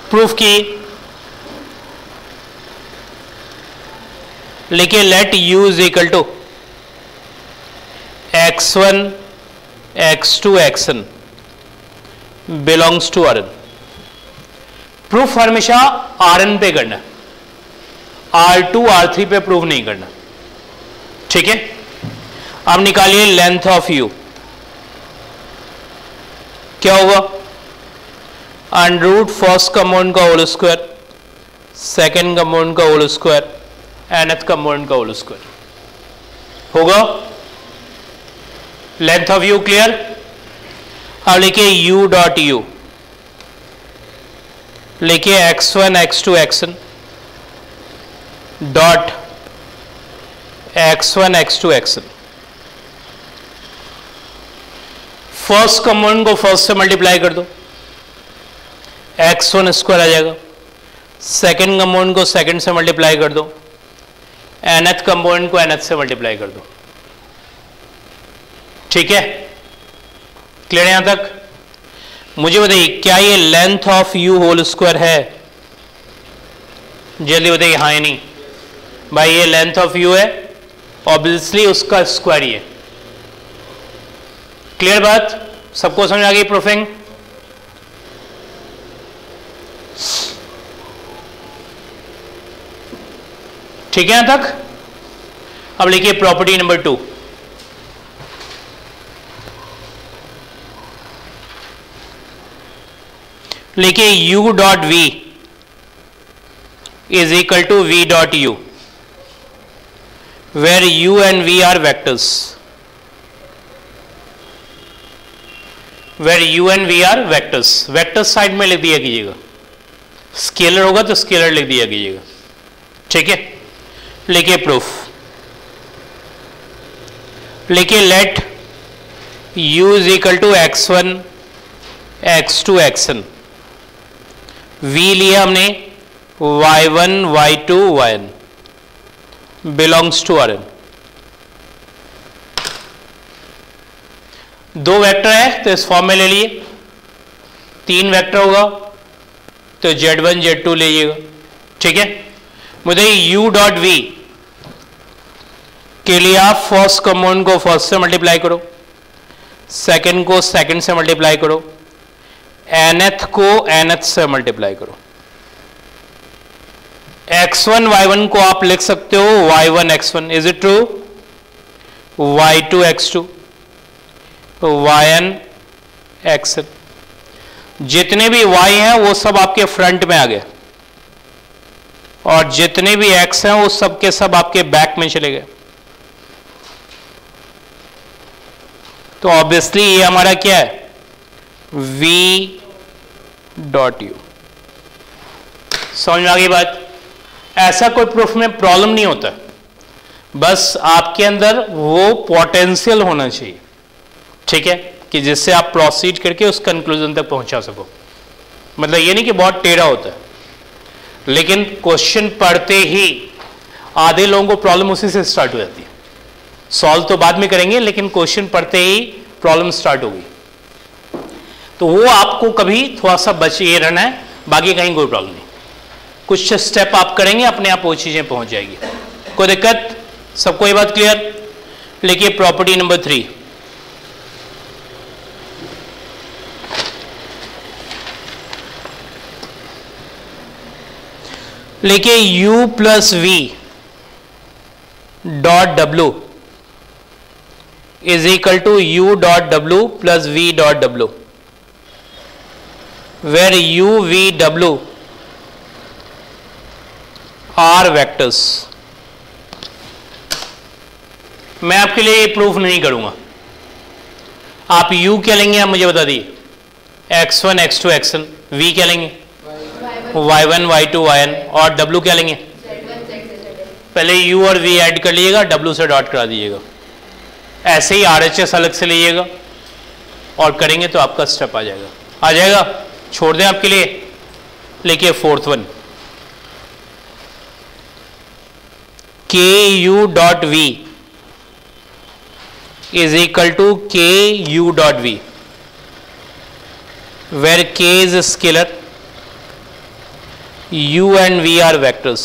प्रूफ की लिखिए let u is equal to x1 x2 xn belongs to Rn। Proof हमेशा Rn पे करना, R2 R3 पे प्रूफ नहीं करना। ठीक है, अब निकालिए लेंथ ऑफ u। क्या होगा, अंडर रूट फर्स्ट कंपाउंड का होल स्क्वायर, सेकेंड कंपाउंड का होल स्क्वायर, nth कंपाउंड का होल स्क्वायर होगा। Length of u clear. अब लिखिए u डॉट u, लिखिए x1 x2 xn dot x1 x2 xn। First compound को फर्स्ट से multiply कर दो, x1 स्क्वायर आ जाएगा। सेकेंड कंपाउंड को सेकेंड से मल्टीप्लाई कर दो, nth कंपाउंड को nth से मल्टीप्लाई कर दो। ठीक है, क्लियर यहां तक। मुझे बताइए क्या ये length of u whole square है, जल्दी बताइए हाँ या नहीं। भाई ये लेंथ ऑफ u है, ऑब्वियसली उसका स्क्वायर ही है। क्लियर बात, सबको समझ आ गई प्रूफिंग। ठीक है यहां तक। अब लिखिए प्रॉपर्टी नंबर 2। लिखिए u dot v is equal to v dot u where u and v are vectors. Where u and v are vectors. Vectors side में लिख दिया कीजिएगा, स्केलर होगा तो स्केलर लिख दिया कीजिएगा। ठीक है, लिखिए प्रूफ। लिखिए let u is equal to x1 x2 xn। v लिया हमने, y1 y2 yn belongs to Rn। दो वेक्टर है तो इस फॉर्म में ले लिए, तीन वेक्टर होगा तो z1 z2 लीजिएगा। ठीक है, मुझे u डॉट v के लिए आप फर्स्ट कंपाउंड को फर्स्ट से मल्टीप्लाई करो, सेकंड को सेकंड से मल्टीप्लाई करो, nth को nth से मल्टीप्लाई करो। x1 y1 को आप लिख सकते हो y1 x1, is it true, y2 x2, yn xn, जितने भी y हैं वो सब आपके फ्रंट में आ गए और जितने भी x हैं वो सब के सब आपके बैक में चले गए। तो ऑब्वियसली ये हमारा क्या है, v डॉट यू। समझ में आ गई बात? ऐसा कोई प्रूफ में प्रॉब्लम नहीं होता, बस आपके अंदर वो पोटेंशियल होना चाहिए, ठीक है, कि जिससे आप प्रोसीड करके उस कंक्लूजन तक पहुंचा सको। मतलब ये नहीं कि बहुत टेढ़ा होता है, लेकिन क्वेश्चन पढ़ते ही आधे लोगों को प्रॉब्लम उसी से स्टार्ट हो जाती है। सॉल्व तो बाद में करेंगे, लेकिन क्वेश्चन पढ़ते ही प्रॉब्लम स्टार्ट होगी। तो वो आपको कभी थोड़ा सा बचे रहना है, बाकी कहीं कोई प्रॉब्लम नहीं। कुछ स्टेप आप करेंगे, अपने आप वो चीजें पहुंच जाएगी। कोई दिक्कत? सबको ये बात क्लियर? लिखिए प्रॉपर्टी नंबर 3। लिखिए u plus v dot w is equal to u dot w plus v dot w, where u v w are vectors. मैं आपके लिए प्रूफ नहीं करूंगा, आप u क्या लेंगे आप मुझे बता दिए, x1 x2 xn, v क्या लेंगे y1 y2 yn, और w क्या लेंगे, पहले u और v ऐड कर लीजिएगा, w से डॉट करा दीजिएगा। ऐसे ही RHS अलग से लीजिएगा और करेंगे तो आपका स्टेप आ जाएगा। आ जाएगा, छोड़ दें आपके लिए। लिखिए fourth one, k u dot v is equal to k u dot v, where k is scalar, u and v are vectors।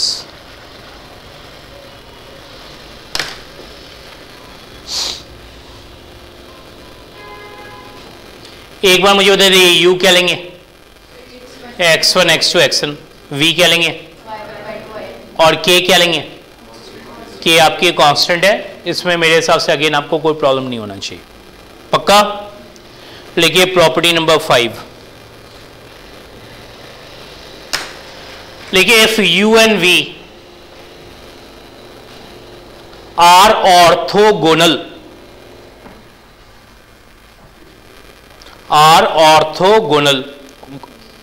एक बार मुझे बता दीजिए u क्या लेंगे, x1 x2 xn, v क्या लेंगे और k क्या लेंगे। k आपकी कांस्टेंट है, इसमें मेरे हिसाब से अगेन आपको कोई प्रॉब्लम नहीं होना चाहिए, पक्का। लिखिए प्रॉपर्टी नंबर 5। लिखिए if u and v are orthogonal,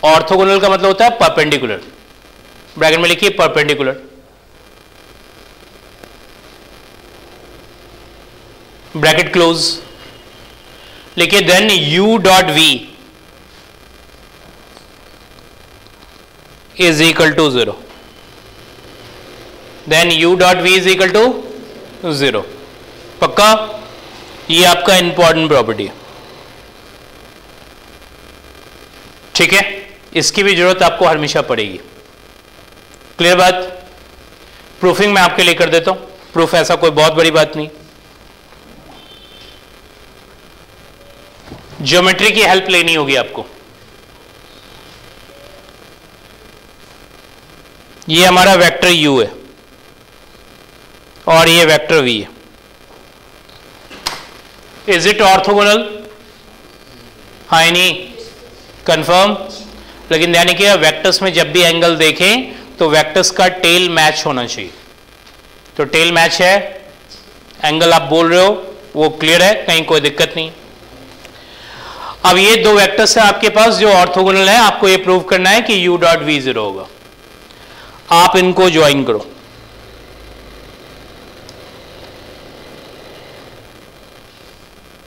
orthogonal का मतलब होता है परपेंडिकुलर। ब्रैकेट में लिखिए परपेंडिकुलर, ब्रैकेट क्लोज। लिखिए then u dot v is equal to 0, then u dot v is equal to 0, पक्का। ये आपका इंपॉर्टेंट प्रॉपर्टी है, ठीक है, इसकी भी जरूरत आपको हमेशा पड़ेगी। क्लियर बात? प्रूफिंग मैं आपके लिए कर देता हूं, प्रूफ ऐसा कोई बहुत बड़ी बात नहीं। ज्योमेट्री की हेल्प लेनी होगी आपको। ये हमारा वेक्टर u है और ये वेक्टर v है। Is it orthogonal? हाँ नहीं, कंफर्म। लेकिन यानी कि वेक्टर्स में जब भी एंगल देखें तो वेक्टर्स का टेल मैच होना चाहिए। तो टेल मैच है, एंगल आप बोल रहे हो वो क्लियर है, कहीं कोई दिक्कत नहीं। अब ये दो वेक्टर्स हैं आपके पास जो ऑर्थोगोनल है, आपको ये प्रूव करना है कि u डॉट v 0 होगा। आप इनको ज्वाइन करो।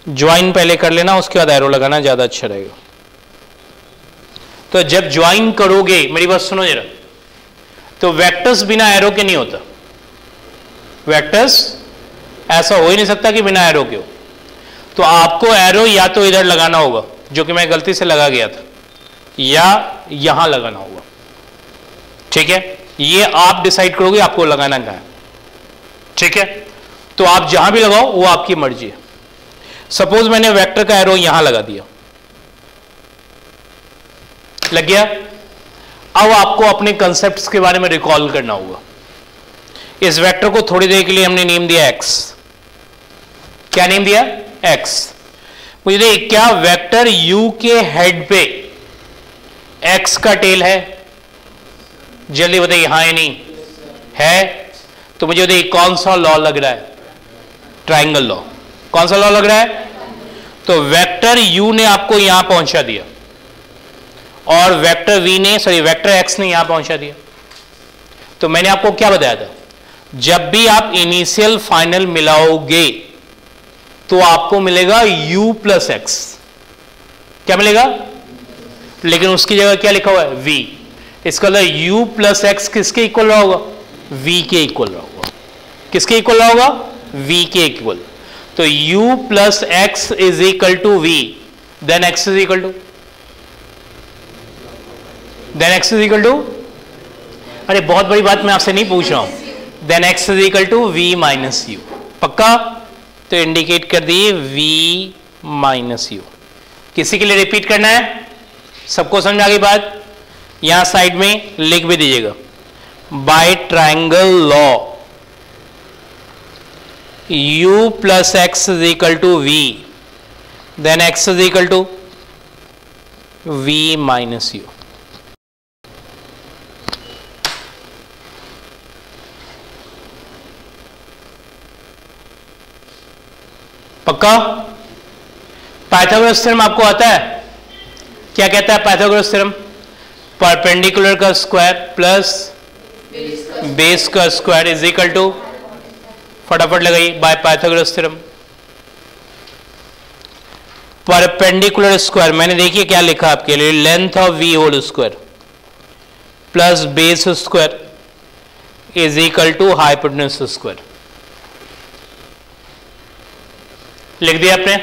ज्वाइन पहले कर लेना, उसके बाद एरो लगाना ज्यादा अच्छा रहेगा। तो जब ज्वाइन करोगे, मेरी बात सुनो जरा, तो वेक्टर्स बिना एरो के नहीं होता। वेक्टर्स ऐसा हो ही नहीं सकता कि बिना एरो के हो। तो आपको एरो या तो इधर लगाना होगा, जो कि मैं गलती से लगा गया था, या यहां लगाना होगा, ठीक है। ये आप डिसाइड करोगे आपको लगाना कहां है, ठीक है। तो आप जहां भी लगाओ वो आपकी मर्जी है। सपोज मैंने वेक्टर का एरो यहां लगा दिया, लग गया। अब आपको अपने कंसेप्ट्स के बारे में रिकॉल करना होगा। इस वेक्टर को थोड़ी देर के लिए हमने नेम दिया x। क्या नेम दिया? x। मुझे देखिए क्या वेक्टर u के हेड पे x का टेल है? जल्दी बताइए, हाँ या नहीं है? तो मुझे देखिए कौन सा लॉ लग रहा है? Triangle law. कौन सा लॉ लग रहा है? तो वेक्टर u ने आपको यहां पहुंचा दिया और वेक्टर v ने, सॉरी वेक्टर x ने यहां पहुंचा दिया। तो मैंने आपको क्या बताया था, जब भी आप इनिशियल फाइनल मिलाओगे तो आपको मिलेगा u प्लस एक्स। क्या मिलेगा? लेकिन उसकी जगह क्या लिखा हुआ है? v। इसका मतलब u प्लस एक्स किसके इक्वल रहा होगा? v के इक्वल रहा होगा। किसके इक्वल रहा होगा? v के इक्वल। तो u plus x is equal to v, then x is equal to, अरे बहुत बड़ी बात मैं आपसे नहीं पूछ रहा हूं, then x is equal to v minus u. पक्का? तो इंडिकेट कर दिए v माइनस यू। किसी के लिए रिपीट करना है? सबको समझ आ गई बात? यहां साइड में लिख भी दीजिएगा, by triangle law u plus x is equal to v, then x is equal to v minus u. पक्का? पाइथागोरस थ्योरम आपको आता है? क्या कहता है पाइथागोरस थ्योरम? परपेंडिकुलर का स्क्वायर प्लस बेस का स्क्वायर इज इक्वल टू, फटाफट लगाइए, by Pythagoras theorem. Perpendicular square मैंने देखिए क्या लिखा आपके लिए, length of v whole square plus base square is equal to hypotenuse square. लिख दिया आपने?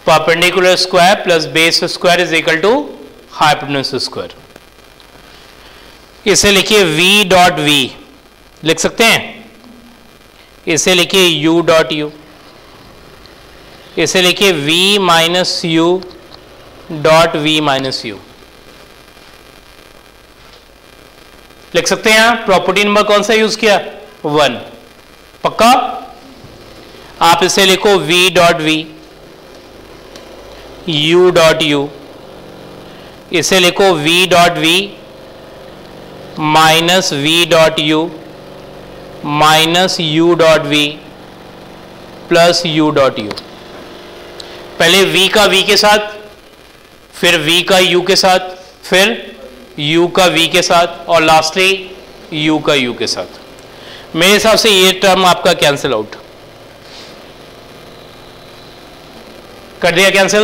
Perpendicular square plus base square is equal to hypotenuse square. इसे लिखिए v डॉट v, लिख सकते हैं? इसे लिखिए u डॉट u, इसे लिखिए v minus u dot v minus u। लिख सकते हैं? यहां प्रॉपर्टी नंबर कौन सा यूज किया? 1। पक्का? आप इसे लिखो v dot v, u dot u, इसे लिखो v dot v minus v dot u minus u dot v plus u dot u। पहले v का v के साथ, फिर v का u के साथ, फिर u का v के साथ और लास्टली u का u के साथ। मेरे हिसाब से ये टर्म आपका कैंसिल आउट कर दिया, कैंसिल।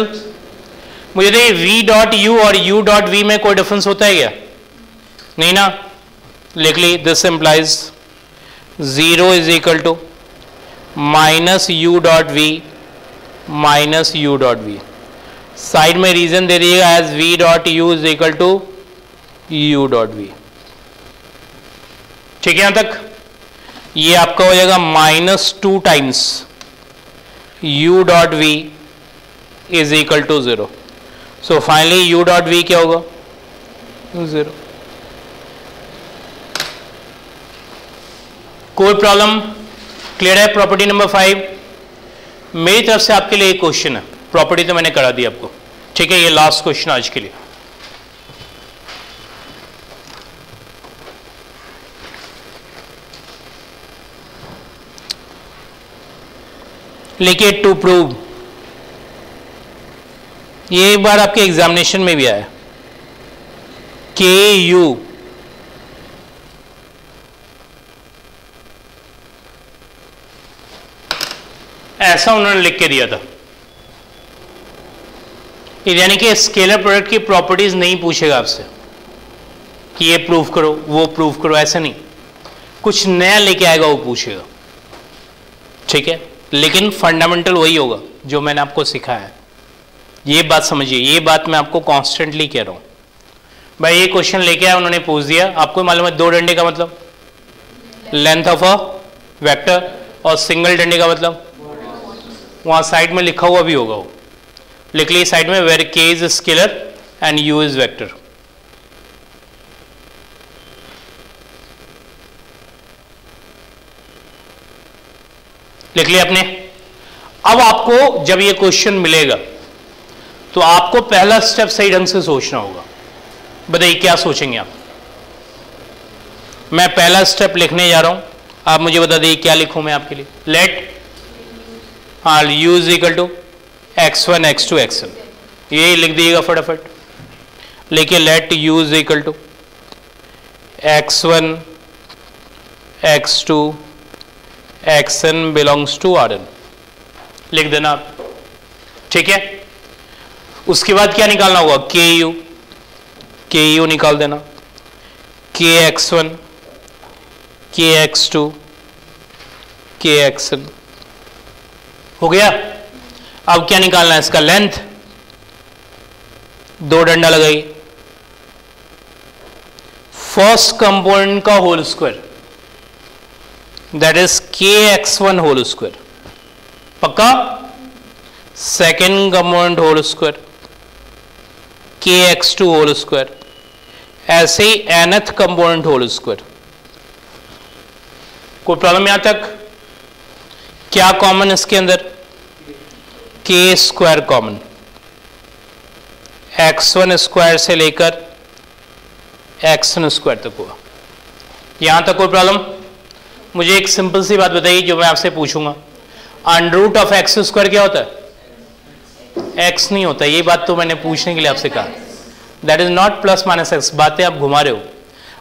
मुझे देखिए v डॉट u और u डॉट v में कोई डिफरेंस होता है क्या? नहीं ना। लिख ली, this implies 0 is equal to minus u dot v minus u dot v। Side में रीजन दे दीजिएगा as v dot u is equal to u dot v। ठीक है? यहां तक ये आपका हो जाएगा -2 times u dot v is equal to 0। So finally u dot v क्या होगा? 0। कोई प्रॉब्लम? क्लियर है? Property number 5। मेरी तरफ से आपके लिए एक क्वेश्चन है, प्रॉपर्टी तो मैंने करा दी आपको, ठीक है? ये लास्ट क्वेश्चन आज के लिए। लिखिए टू प्रूव, ये एक बार आपके एग्जामिनेशन में भी आया, के यू ऐसा उन्होंने लिख के दिया था, यानी कि स्केलर प्रोडक्ट की प्रॉपर्टीज नहीं पूछेगा आपसे कि ये प्रूफ करो वो प्रूफ करो, ऐसा नहीं, कुछ नया लेके आएगा वो पूछेगा। ठीक है? लेकिन फंडामेंटल वही होगा जो मैंने आपको सिखाया है। ये बात समझिए, ये बात मैं आपको कॉन्स्टेंटली कह रहा हूं। भाई ये क्वेश्चन लेके आया, उन्होंने पूछ दिया, आपको मालूम है 2 डंडे का मतलब लेंथ ऑफ अ वेक्टर और सिंगल डंडे का मतलब वहां साइड में लिखा हुआ भी होगा, वो लिख ली साइड में, वेयर के is scalar and you is vector. लिख लिया आपने? अब आपको जब ये क्वेश्चन मिलेगा तो आपको पहला स्टेप सही ढंग से सोचना होगा। बताइए क्या सोचेंगे आप? मैं पहला स्टेप लिखने जा रहा हूं, आप मुझे बता दीजिए क्या लिखूं मैं आपके लिए। Let u is equal to x1 x2 xn, ये लिख दीजिएगा फटाफट। लेकिन let u is equal to x1 x2 xn belongs to Rn, लिख देना आप। ठीक है, उसके बाद क्या निकालना होगा? ku निकाल देना, kx1 kx2 kxn हो गया। अब क्या निकालना है? इसका लेंथ, दो डंडा लगाइए, फर्स्ट कंपोनेंट का whole square, that is kx1 whole square, पक्का। Second component whole square kx2 whole square, ऐसे ही nth कंपोनेंट होल स्क्वायर। कोई प्रॉब्लम यहां तक? क्या कॉमन इसके अंदर? k square common, x1 square से लेकर xn स्क्वायर तक हुआ। यहां तक कोई प्रॉब्लम? मुझे एक सिंपल सी बात बताइए जो मैं आपसे पूछूंगा, under root of x square क्या होता है? x नहीं होता। ये बात तो मैंने पूछने के लिए आपसे कहा, that is not plus minus x, बातें आप घुमा रहे हो।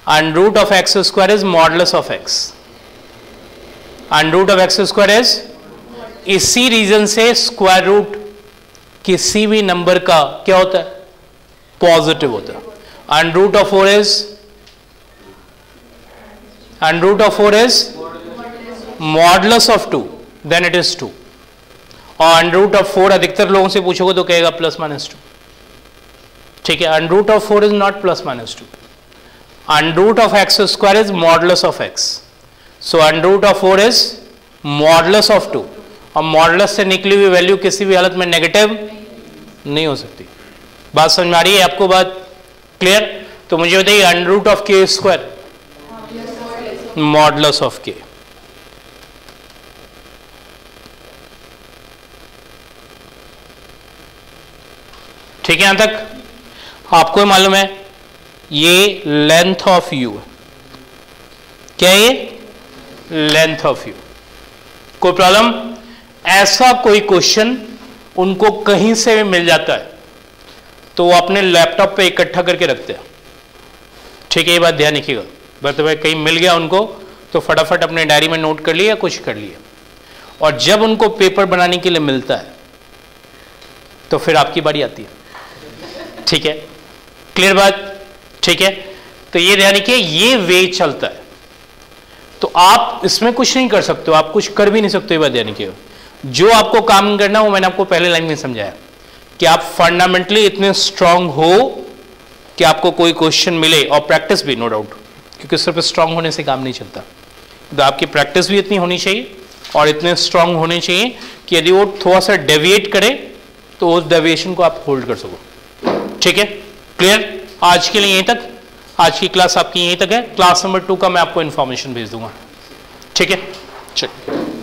Under root of x square is modulus of x, under root of x square is, इसी रीजन से स्क्वायर रूट किसी भी नंबर का क्या होता है? पॉजिटिव होता है। Under root of 4 is, under root of 4 is modulus of 2, then it is 2। और अंडर रूट ऑफ 4 अधिकतर लोगों से पूछोगे तो कहेगा प्लस माइनस 2। ठीक है, under root of 4 is not plus minus 2, under root of x square is modulus of x, so under root of 4 is modulus of 2, और मॉडुलस से निकली हुई वैल्यू किसी भी हालत में नेगेटिव नहीं हो सकती। बात समझ में आ रही है आपको? बात क्लियर? तो मुझे बताइए अंडर रूट ऑफ के स्क्वायर, मॉडुलस ऑफ के। ठीक है, यहां तक आपको मालूम है ये लेंथ ऑफ यू है। क्या है ये? Length of you. कोई प्रॉब्लम? ऐसा कोई क्वेश्चन उनको कहीं से भी मिल जाता है तो वो अपने लैपटॉप पे इकट्ठा करके रखते हैं। ठीक है, ये बात ध्यान रखिएगा। मतलब कहीं मिल गया उनको तो फटाफट अपने डायरी में नोट कर लिया, कुछ कर लिया, और जब उनको पेपर बनाने के लिए मिलता है तो फिर आपकी बारी आती है। ठीक है, क्लियर बात? ठीक है, तो ये ध्यान रखिए, ये वे चलता है, तो आप इसमें कुछ नहीं कर सकते हो, आप कुछ कर भी नहीं सकते। ये बात ध्यान रखिए, जो आपको काम करना वो मैंने आपको पहले लाइन में समझाया कि आप फंडामेंटली इतने स्ट्रांग हो कि आपको कोई क्वेश्चन मिले, और प्रैक्टिस भी, नो डाउट, क्योंकि सिर्फ स्ट्रांग होने से काम नहीं चलता। तो आपकी प्रैक्टिस भी इतनी होनी चाहिए और इतने स्ट्रांग होने चाहिए कि यदि वो थोड़ा सा डेविएट करे तो उस डेविएशन को आप होल्ड कर सको। ठीक है, क्लियर? आज के लिए यहीं तक, आज की क्लास आपकी यहीं तक है। क्लास नंबर 2 का मैं आपको इन्फॉर्मेशन भेज दूंगा। ठीक है, चलिए।